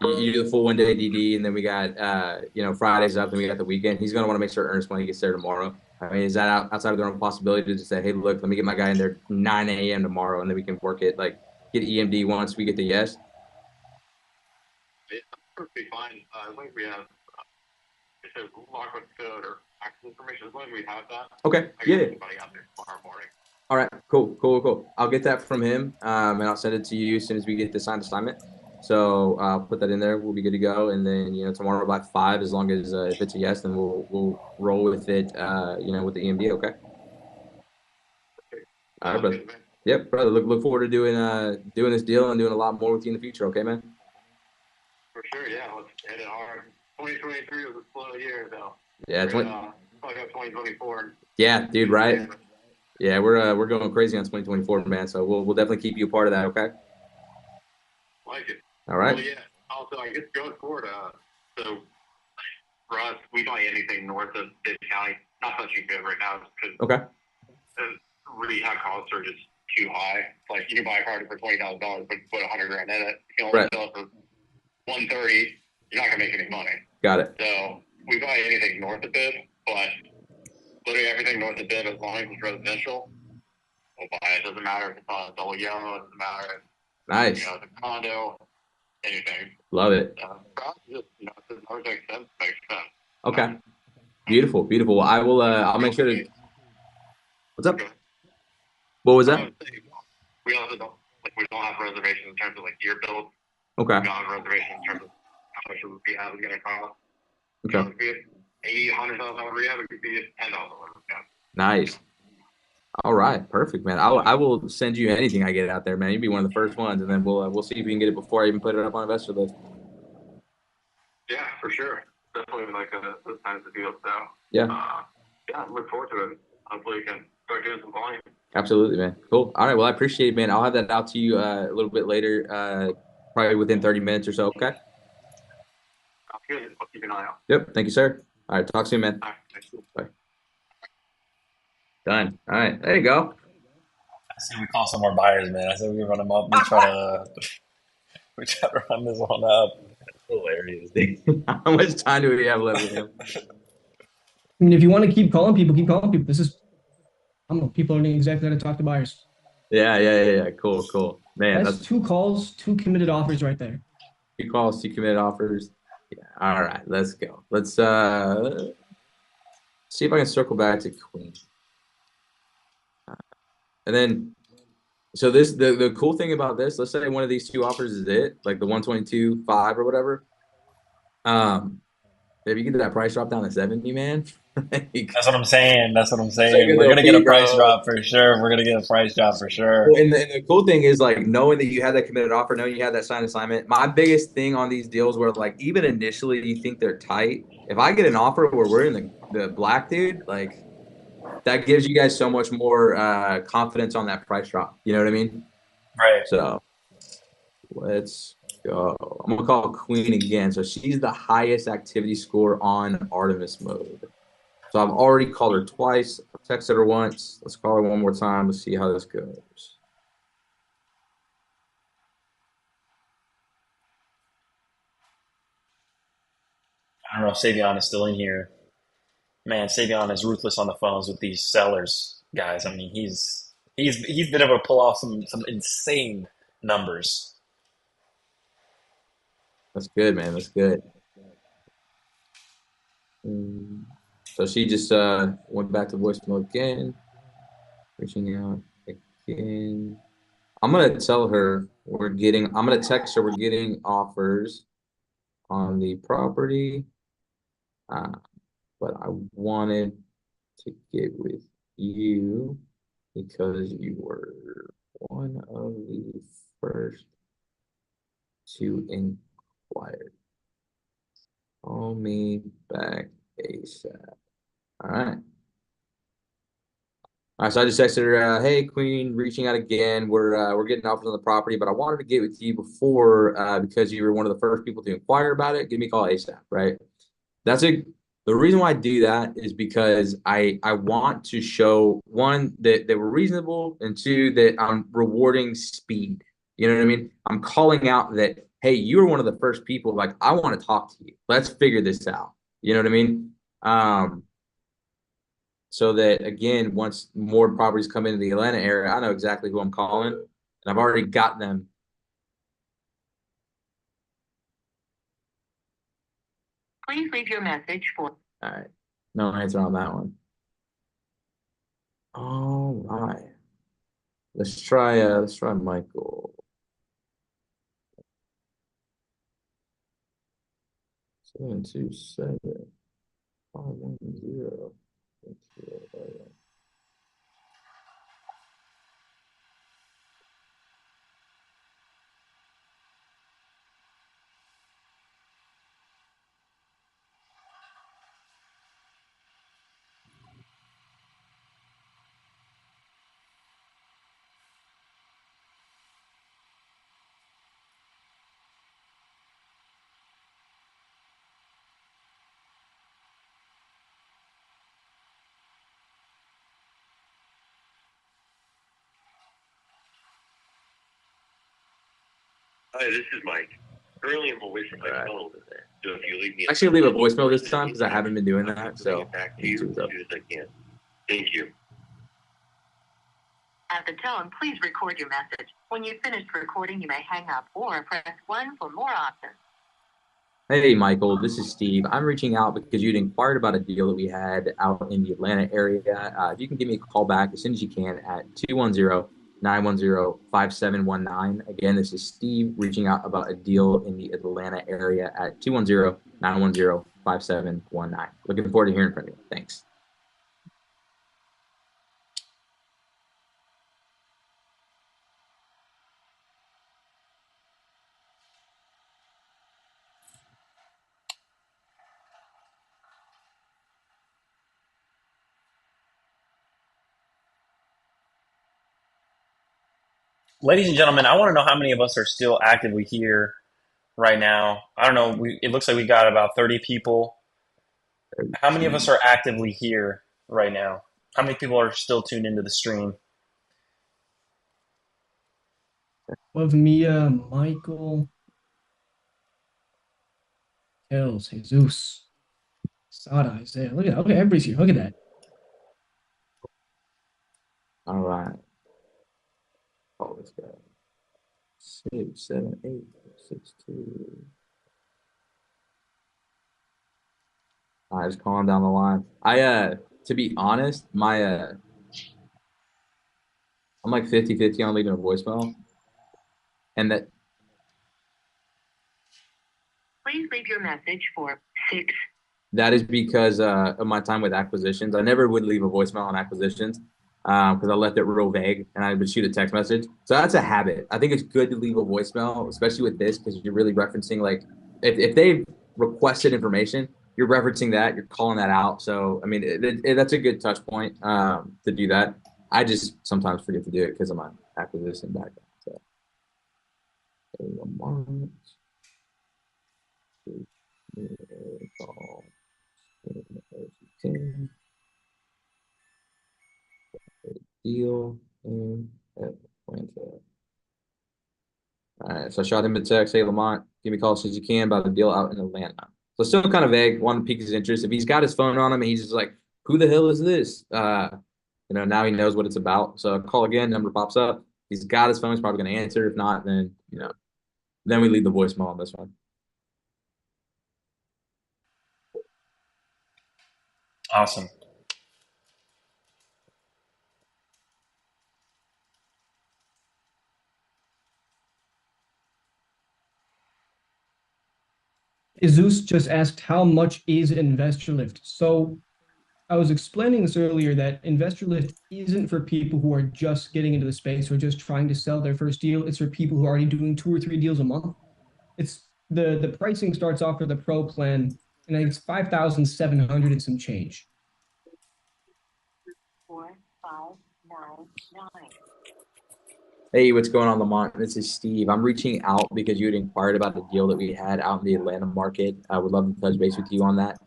You do the full 1 day DD, and then we got Fridays up, and we got the weekend. He's going to want to make sure Ernest when he gets there tomorrow. I mean, is that outside of their own possibility to just say, hey, look, let me get my guy in there 9 a.m. tomorrow, and then we can work it, like get EMD once we get the yes? Yeah, perfectly fine. As long as we have, if there's lock with code or access information, as long as we have that. Okay. I Yeah. get anybody out there tomorrow morning. All right. Cool. I'll get that from him, and I'll send it to you as soon as we get the signed assignment. So I'll put that in there. We'll be good to go. And then, tomorrow by 5, as long as if it's a yes, then we'll roll with it. With the EMD. Okay. All right, brother. Yep, brother. Look forward to doing this deal and doing a lot more with you in the future. Okay, man. For sure, yeah. Let's hit it hard. 2023 was a slow year, though. Yeah, probably got 2024. Yeah, dude. Right. Yeah, we're going crazy on 2024, man. So we'll definitely keep you a part of that. Okay. Like it. All right. Well, yeah. Also, I guess going forward, so for us, we buy anything north of this county. Not touching good right now because Okay. the rehab costs are just too high. Like you can buy a car for $20,000, but put $100,000 in it. You can only Right. sell it for $130. You're not gonna make any money. Got it. So we buy anything north of bid, but literally everything north of bid, as long as it's residential, we'll buy it. Doesn't matter if it's on a double yellow. It doesn't matter if Nice. it's a condo, anything. Love it. For us, just if it makes sense, makes sense. Okay. Beautiful. Well, I will. I'll make sure to. What's up? What was that? We also don't have reservations in terms of year build. Okay. We don't have reservations in terms of how much a rehab is going to cost. Okay. It could be $80,000-$100,000 rehab. It could be $10,000 rehab. Nice. All right. Perfect, man. I will send you anything I get out there, man. You'll be one of the first ones, and then we'll see if we can get it before I even put it up on Investorlift. Yeah, for sure. Definitely those kinds of deals. So Yeah. Look forward to it. Hopefully, we can start doing some volume. Absolutely, man. Cool. All right. Well, I appreciate it, man. I'll have that out to you a little bit later, probably within 30 minutes or so. Okay. Sounds good. I'll keep an eye out. Yep. Thank you, sir. All right. Talk soon, man. All right. Thanks. Bye. Done. All right. There you go. I say we call some more buyers, man. I say we run them up. We try to run this one up. Hilarious. How much time do we have left with him? I mean, if you want to keep calling people, keep calling people. I don't know, people are learning exactly how to talk to buyers. Yeah. Cool. Man, That's 2 calls, 2 committed offers right there. 2 calls, 2 committed offers. Yeah. All right. Let's go. Let's see if I can circle back to Queen. And then, so the cool thing about this, let's say one of these 2 offers is it, like the 122.5 or whatever. If you get that price drop down to 70, man. That's what I'm saying. We're gonna get a price drop for sure. Well, and the cool thing is knowing that you had that committed offer, knowing you had that signed assignment. My biggest thing on these deals where even initially you think they're tight. If I get an offer where we're in the black, dude, that gives you guys so much more confidence on that price drop. You know what I mean? Right. So let's go. I'm gonna call Queen again. So she's the highest activity score on Artemis mode. So I've already called her twice. I've texted her once. Let's call her one more time. Let's see how this goes. I don't know if Savion is still in here. Man, Savion is ruthless on the phones with these sellers, guys. I mean, he's been able to pull off some insane numbers. That's good, man. That's good. So she just went back to voicemail again. Reaching out again. I'm gonna tell her I'm gonna text her we're getting offers on the property. But I wanted to get with you because you were one of the first to inquire. Call me back ASAP. All right. All right, so I just texted her, hey, Queen, reaching out again. We're getting offers on the property, but I wanted to get with you before because you were one of the first people to inquire about it. Give me a call ASAP, right? The reason why I do that is because I want to show, 1, that they were reasonable, and 2, that I'm rewarding speed. You know what I mean? I'm calling out that, hey, you were one of the first people. I want to talk to you. Let's figure this out. You know what I mean? So that, again, once more properties come into the Atlanta area, I know exactly who I'm calling, and I've already got them. Please leave your message for. All right. No answer on that one. All right. Let's try Michael. 727-510. Hi, this is Mike. Currently, I'm away from my phone. So if you leave me, Actually, leave a voicemail this time because I haven't been doing that. So get back to you as soon as I can. Thank you. At the tone, please record your message. When you've finished recording, you may hang up or press 1 for more options. Hey, Michael, this is Steve. I'm reaching out because you'd inquired about a deal that we had out in the Atlanta area. If you can give me a call back as soon as you can at 210-910-5719. Again, this is Steve reaching out about a deal in the Atlanta area at 210-910-5719. Looking forward to hearing from you. Thanks. Ladies and gentlemen, I want to know how many of us are still actively here right now. I don't know. It looks like we got about 30 people. How many of us are actively here right now? How many people are still tuned into the stream? Of Mia, Michael, Hills, Jesus, Sada, Isaiah. Look at that. Okay, everybody's here. Look at that. All right. Oh, this guy. 678-62. All right, just calling down the line. To be honest, I'm like 50-50 on leaving a voicemail. And Please leave your message for 6. that is because of my time with acquisitions. I never would leave a voicemail on acquisitions because I left it real vague and I would shoot a text message. So that's a habit. I think it's good to leave a voicemail, especially with this, because you're really referencing, like, if they requested information, you're referencing that, you're calling that out. So, I mean, that's a good touch point to do that. I just sometimes forget to do it because of my acquisition background. So, deal in Atlanta. All right, so I shot him a text. Hey, Lamont, give me a call as soon as you can about the deal out in Atlanta. So still kind of vague. Want to pique his interest. If he's got his phone on him, and he's just like, "Who the hell is this?" Now he knows what it's about. So I call again. Number pops up. He's got his phone. He's probably going to answer. If not, then then we leave the voicemail on this one. Awesome. Jesus just asked how much is Investorlift. So I was explaining this earlier that Investorlift isn't for people who are just getting into the space or just trying to sell their first deal. It's for people who are already doing 2 or 3 deals a month. It's the pricing starts off for the pro plan, and I think it's 5,700 and some change. 4599. Hey, what's going on, Lamont? This is Steve. I'm reaching out because you had inquired about the deal that we had out in the Atlanta market. I would love to touch base with you on that.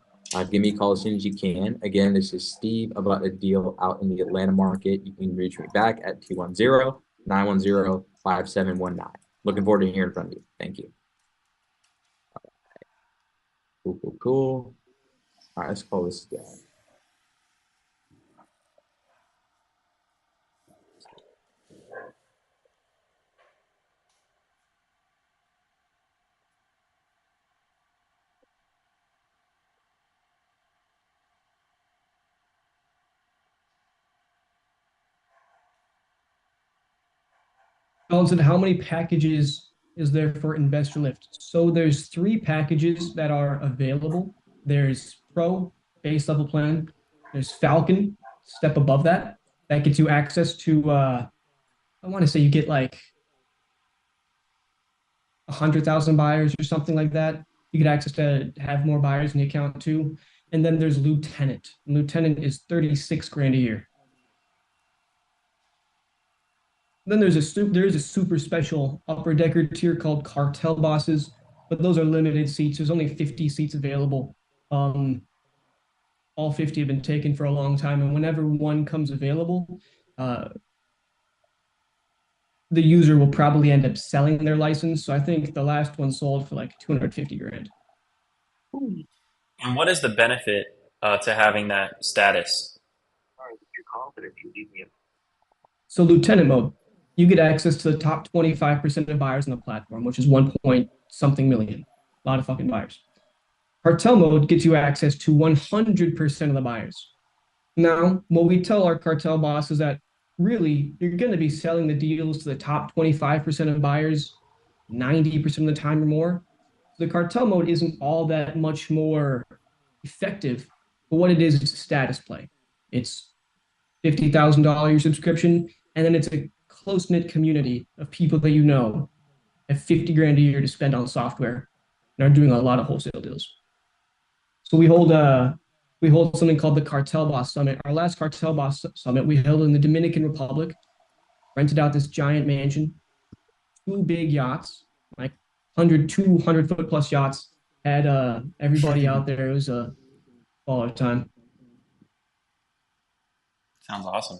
Give me a call as soon as you can. Again, this is Steve about a deal out in the Atlanta market. You can reach me back at 210-910-5719. Looking forward to hearing from you. Thank you. Cool. All right, let's call this guy. Colin said, how many packages is there for Investorlift? So there's 3 packages that are available. There's Pro, base level plan. There's Falcon, step above that. That gets you access to, I want to say you get like 100,000 buyers or something like that. You get access to have more buyers in the account too. And then there's Lieutenant. Lieutenant is 36 grand a year. Then there is a super special upper decker tier called Cartel Bosses, but those are limited seats. There's only 50 seats available. All 50 have been taken for a long time, and whenever one comes available, the user will probably end up selling their license. So I think the last one sold for like 250 grand. And what is the benefit to having that status? So Lieutenant mode, you get access to the top 25% of buyers on the platform, which is 1 point something million. A lot of fucking buyers. Cartel mode gets you access to 100% of the buyers. Now, what we tell our cartel boss is that really you're going to be selling the deals to the top 25% of buyers 90% of the time or more. The cartel mode isn't all that much more effective, but what it is, it's a status play. It's $50,000 subscription, and then it's a close-knit community of people that you know have 50 grand a year to spend on software and are doing a lot of wholesale deals. So we hold something called the Cartel Boss Summit. Our last Cartel Boss Summit we held in the Dominican Republic, rented out this giant mansion, 2 big yachts, like 200 foot plus yachts, had everybody out there. It was a baller time. Sounds awesome.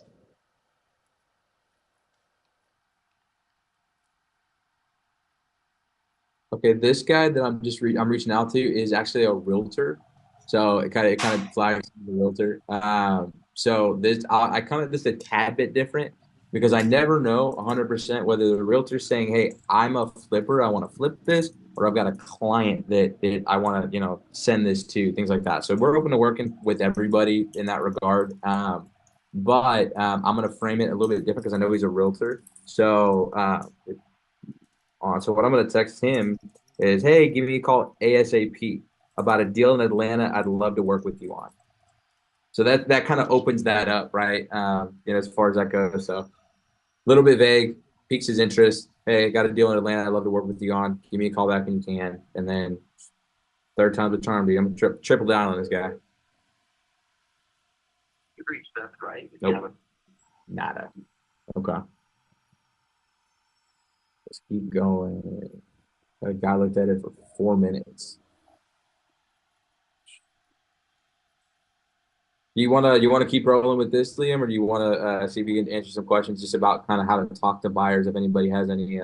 Okay, this guy that I'm reaching out to is actually a realtor, so it kind of flags the realtor. So this I kind of just a tad bit different because I never know 100% whether the realtor's saying, "Hey, I'm a flipper, I want to flip this," or I've got a client that I want to send this to, things like that. So we're open to working with everybody in that regard. But I'm going to frame it a little bit different because I know he's a realtor. So so what I'm going to text him is, hey, give me a call ASAP about a deal in Atlanta I'd love to work with you on. So that kind of opens that up, right? As far as that goes. So a little bit vague, piques his interest. Hey, got a deal in Atlanta I'd love to work with you on. Give me a call back when you can. And then third time's the charm, dude. I'm going to triple down on this guy. You reached that, right? Nope. Nada. Okay. Let's keep going. A guy looked at it for 4 minutes. Do you wanna keep rolling with this, Liam, or do you want to see if you can answer some questions just about kind of how to talk to buyers if anybody has any?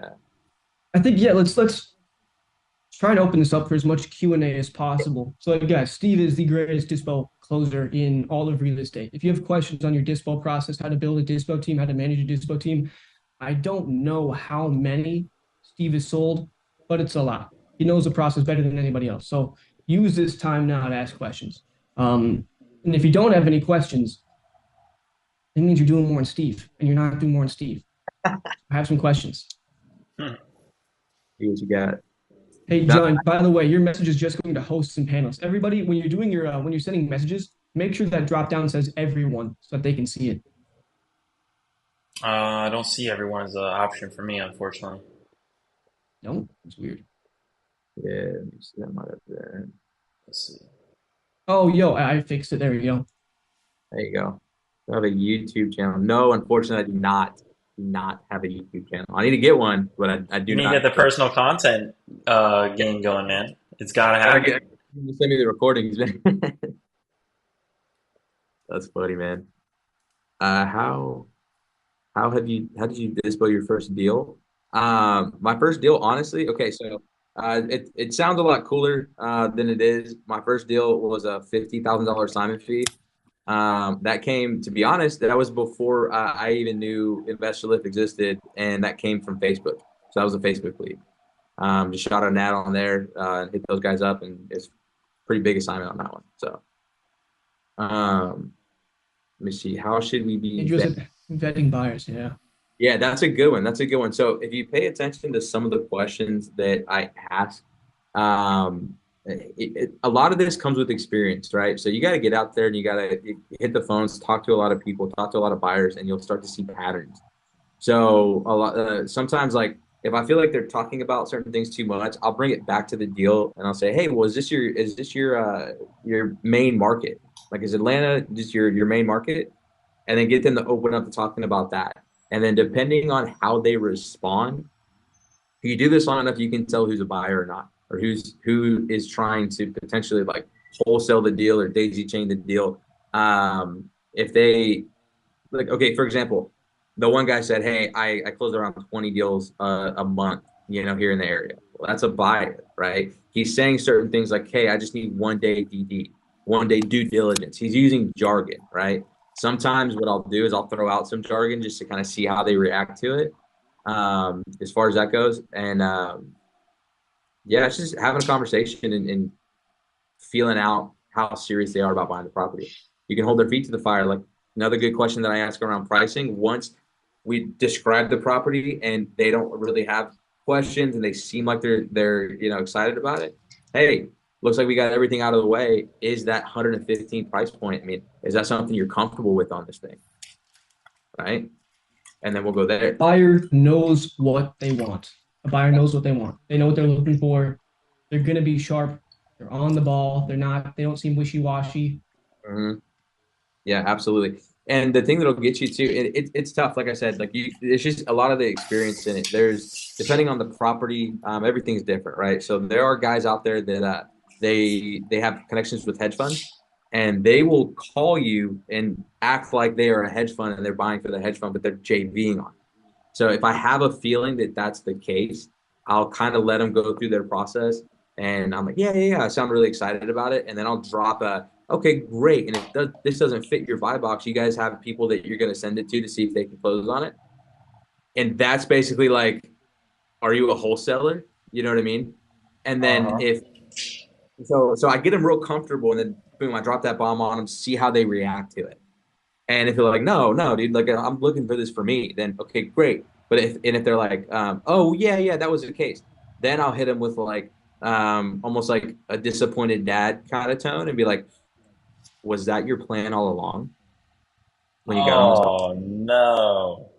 I think let's try and open this up for as much Q&A as possible. So guys, Steve is the greatest dispo closer in all of real estate. If you have questions on your dispo process, how to build a dispo team, how to manage a dispo team, I don't know how many Steve has sold, but it's a lot. He knows the process better than anybody else. So use this time now to ask questions. And if you don't have any questions, it means you're doing more than Steve, and you're not doing more than Steve. Have some questions. See what you got. Hey, John, by the way, your message is just going to hosts and panelists. Everybody, when you're doing when you're sending messages, make sure that drop down says everyone so that they can see it. I don't see everyone as an option for me, unfortunately. No, it's weird. Yeah, let me see that might have been. Let's see. Oh, I fixed it. There you go. There you go. I have a YouTube channel. No, unfortunately, I do not have a YouTube channel. I need to get one, but I do You need not. to get the personal content game going, man. It's gotta happen. You send me the recordings, man. That's funny, man. How did you dispo your first deal? My first deal, honestly, okay, so it sounds a lot cooler than it is. My first deal was a $50,000 sign-in fee. That came, to be honest, that was before I even knew Investorlift existed, and that came from Facebook. So that was a Facebook lead. Just shot an ad on there, and hit those guys up, and it's pretty big assignment on that one. So, let me see. How should we be vetting buyers? Yeah. Yeah, that's a good one. That's a good one. So if you pay attention to some of the questions that I ask, um, a lot of this comes with experience, right? So you got to get out there and you got to hit the phones, talk to a lot of people, talk to a lot of buyers, and you'll start to see patterns. So a lot sometimes like if I feel like they're talking about certain things too much, I'll bring it back to the deal and I'll say, hey, well, is this your main market? Like is Atlanta just your main market? And then get them to open up to talking about that. And then depending on how they respond, if you do this long enough, you can tell who's a buyer or not, or who is trying to potentially like wholesale the deal or daisy chain the deal. If they like, okay, for example, the one guy said, hey, I close around 20 deals a month, here in the area. Well, that's a buyer, right? He's saying certain things like, hey, I just need 1 day DD, 1 day due diligence. He's using jargon, right? Sometimes what I'll do is I'll throw out some jargon just to kind of see how they react to it, as far as that goes. And yeah, it's just having a conversation and feeling out how serious they are about buying the property. You can hold their feet to the fire. Like another good question that I ask around pricing, once we describe the property and they don't really have questions and they seem like they're excited about it. Hey, looks like we got everything out of the way. Is that 115 price point? I mean, is that something you're comfortable with on this thing? Right. And then we'll go there. Buyer knows what they want. A buyer knows what they want. They know what they're looking for. They're going to be sharp. They're on the ball. They don't seem wishy-washy. Mm-hmm. Yeah, absolutely. And the thing that'll get you to it's tough. Like I said, like it's just a lot of the experience in it. There's depending on the property, everything's different, right? So there are guys out there that they have connections with hedge funds, and they will call you and act like they are a hedge fund and they're buying for the hedge fund, but they're JVing on. So if I have a feeling that that's the case, I'll kind of let them go through their process, and I'm like, yeah, I sound really excited about it, and then I'll drop a okay, great. And if this doesn't fit your buy box, you guys have people that you're going to send it to see if they can close on it. And that's basically like, are you a wholesaler? You know what I mean? And then if so I get them real comfortable, and then boom, I drop that bomb on them, see how they react to it. And if they're like, no, dude, like I'm looking for this for me, then okay, great. But if they're like, oh yeah, that was the case, then I'll hit them with like almost like a disappointed dad kind of tone and be like, was that your plan all along when you got on this call? Oh no.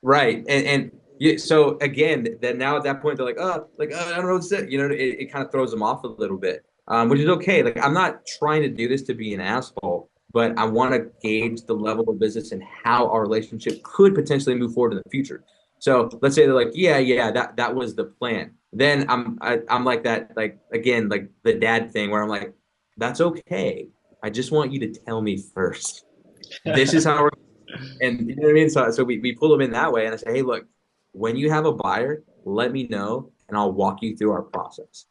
Right. And yeah, so again, then now at that point, they're like, I don't know what to say. It kind of throws them off a little bit, which is okay. Like, I'm not trying to do this to be an asshole, but I want to gauge the level of business and how our relationship could potentially move forward in the future. So let's say they're like, yeah, that was the plan. Then I'm like that, like, again, like the dad thing where I'm like, that's okay. I just want you to tell me first. This is how we're, and you know what I mean? So we pull them in that way. And I say, hey, look, when you have a buyer, let me know and I'll walk you through our process.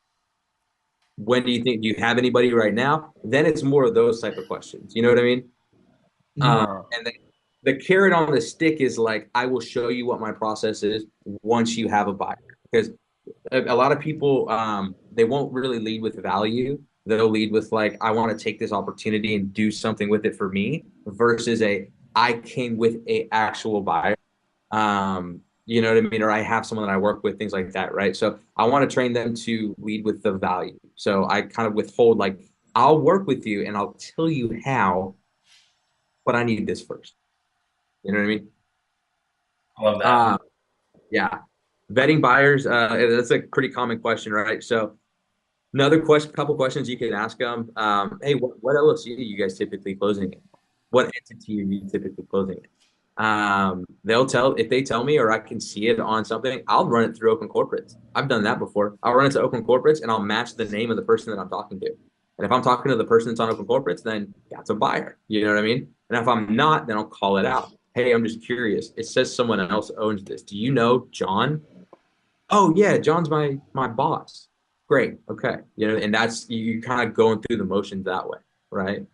When do you have anybody right now? Then it's more of those type of questions. You know what I mean? And the carrot on the stick is like, I will show you what my process is once you have a buyer. Because a lot of people, they won't really lead with value. They'll lead with like, I want to take this opportunity and do something with it for me versus I came with a actual buyer. You know what I mean? Or I have someone that I work with, things like that, right? So I want to train them to lead with the value. So I kind of withhold like, I'll work with you and I'll tell you how, but I need this first. You know what I mean? I love that. Yeah. Vetting buyers, that's a pretty common question, right? So another couple questions you can ask them. Hey, what LLC are you guys typically closing in? What entity are you typically closing in? If they tell me or I can see it on something, I'll run it through open corporates. I've done that before. I'll run it to open corporates and I'll match the name of the person that I'm talking to. And if I'm talking to the person that's on open corporates, then that's a buyer. You know what I mean? And if I'm not, then I'll call it out. Hey, I'm just curious. It says someone else owns this. Do you know John? Oh yeah, John's my boss. Great. Okay. And that's you kind of going through the motions that way, right?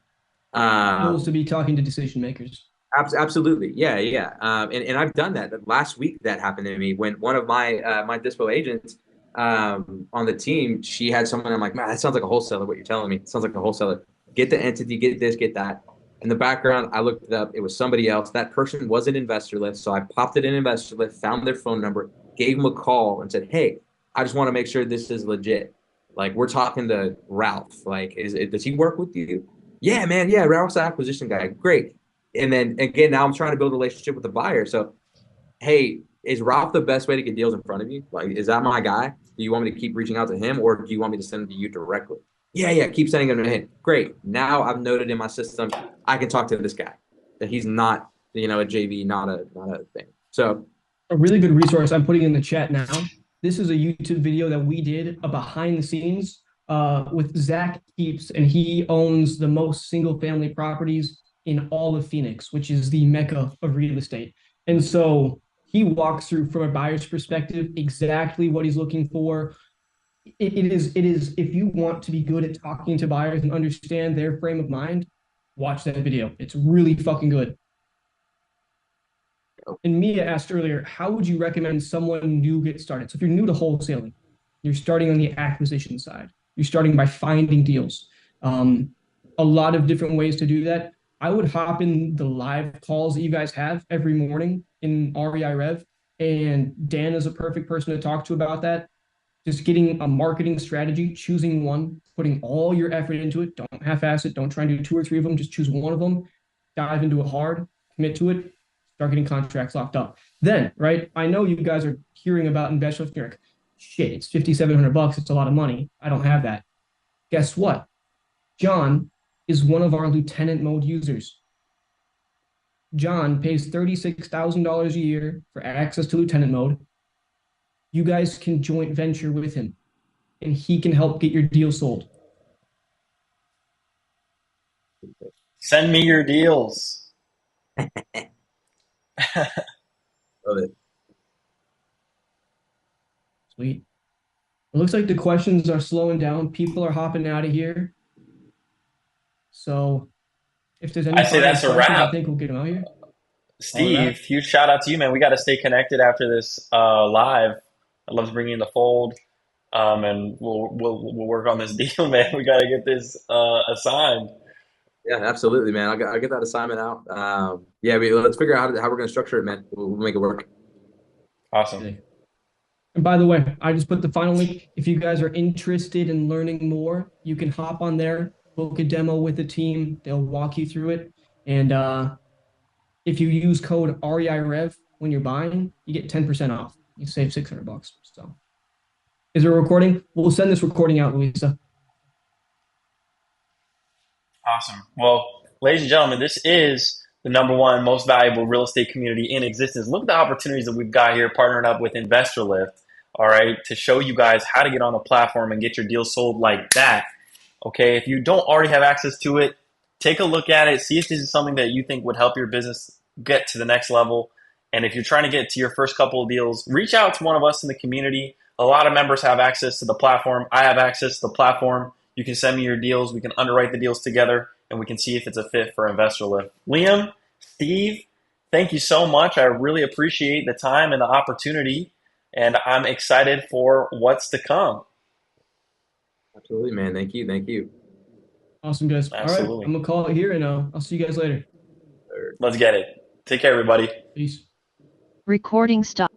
Goals to be talking to decision makers. Absolutely. Yeah. And I've done that. Last week that happened to me when one of my dispo agents on the team, she had someone. I'm like, man, that sounds like a wholesaler. What you're telling me, it sounds like a wholesaler. Get the entity, get this, get that. In the background, I looked it up. It was somebody else. That person was an Investorlift. So I popped it in Investorlift, found their phone number, gave them a call and said, hey, I just want to make sure this is legit. Like, we're talking to Ralph. Like, does he work with you? Yeah, man. Yeah, Ralph's the acquisition guy. Great. And then again, now I'm trying to build a relationship with the buyer. So, hey, is Ralph the best way to get deals in front of you? Like, is that my guy? Do you want me to keep reaching out to him, or do you want me to send them to you directly? Yeah, keep sending them to him. Great. Now I've noted in my system, I can talk to this guy. That he's not, a JV, not a thing. So a really good resource I'm putting in the chat now. This is a YouTube video that we did, a behind the scenes with Zach Keeps, and he owns the most single family properties in all of Phoenix, which is the mecca of real estate. And so he walks through from a buyer's perspective exactly what he's looking for. It is if you want to be good at talking to buyers and understand their frame of mind, watch that video. It's really fucking good. And Mia asked earlier, how would you recommend someone new get started? So if you're new to wholesaling, you're starting on the acquisition side. You're starting by finding deals. A lot of different ways to do that. I would hop in the live calls that you guys have every morning in REI Rev, and Dan is a perfect person to talk to about that. Just getting a marketing strategy, choosing one, putting all your effort into it. Don't half-ass it. Don't try and do 2 or 3 of them. Just choose one of them, dive into it hard, commit to it, start getting contracts locked up. Then, right, I know you guys are hearing about Investorlift. You're like, shit, it's $5,700. It's a lot of money. I don't have that. Guess what? John is one of our lieutenant mode users. John pays $36,000 a year for access to lieutenant mode. You guys can joint venture with him, and he can help get your deal sold. Send me your deals. love it. Sweet. It looks like the questions are slowing down. People are hopping out of here. So if there's any I say that's a wrap. I think we'll get them out here. Steve, huge shout out to you, man. We got to stay connected after this live. I'd love to bring you in the fold, and we'll work on this deal, man. We got to get this assigned. Yeah, absolutely, man. I'll get that assignment out. Let's figure out how we're going to structure it, man. We'll make it work. Awesome. And by the way, I just put the final link. If you guys are interested in learning more, you can hop on there, book a demo with the team. They'll walk you through it. And if you use code REIREV when you're buying, you get 10% off. You save $600. So, is there a recording? We'll send this recording out, Louisa. Awesome. Well, ladies and gentlemen, this is the #1 most valuable real estate community in existence. Look at the opportunities that we've got here partnering up with Investorlift, all right, to show you guys how to get on the platform and get your deal sold like that. Okay, if you don't already have access to it, take a look at it, see if this is something that you think would help your business get to the next level. And if you're trying to get to your first couple of deals, reach out to one of us in the community. A lot of members have access to the platform. I have access to the platform. You can send me your deals. We can underwrite the deals together, and we can see if it's a fit for Investorlift. Liam, Steve, thank you so much. I really appreciate the time and the opportunity, and I'm excited for what's to come. Absolutely, man. Thank you. Awesome, guys. Absolutely. All right, I'm going to call it here, and I'll see you guys later. Let's get it. Take care, everybody. Peace. Recording stop.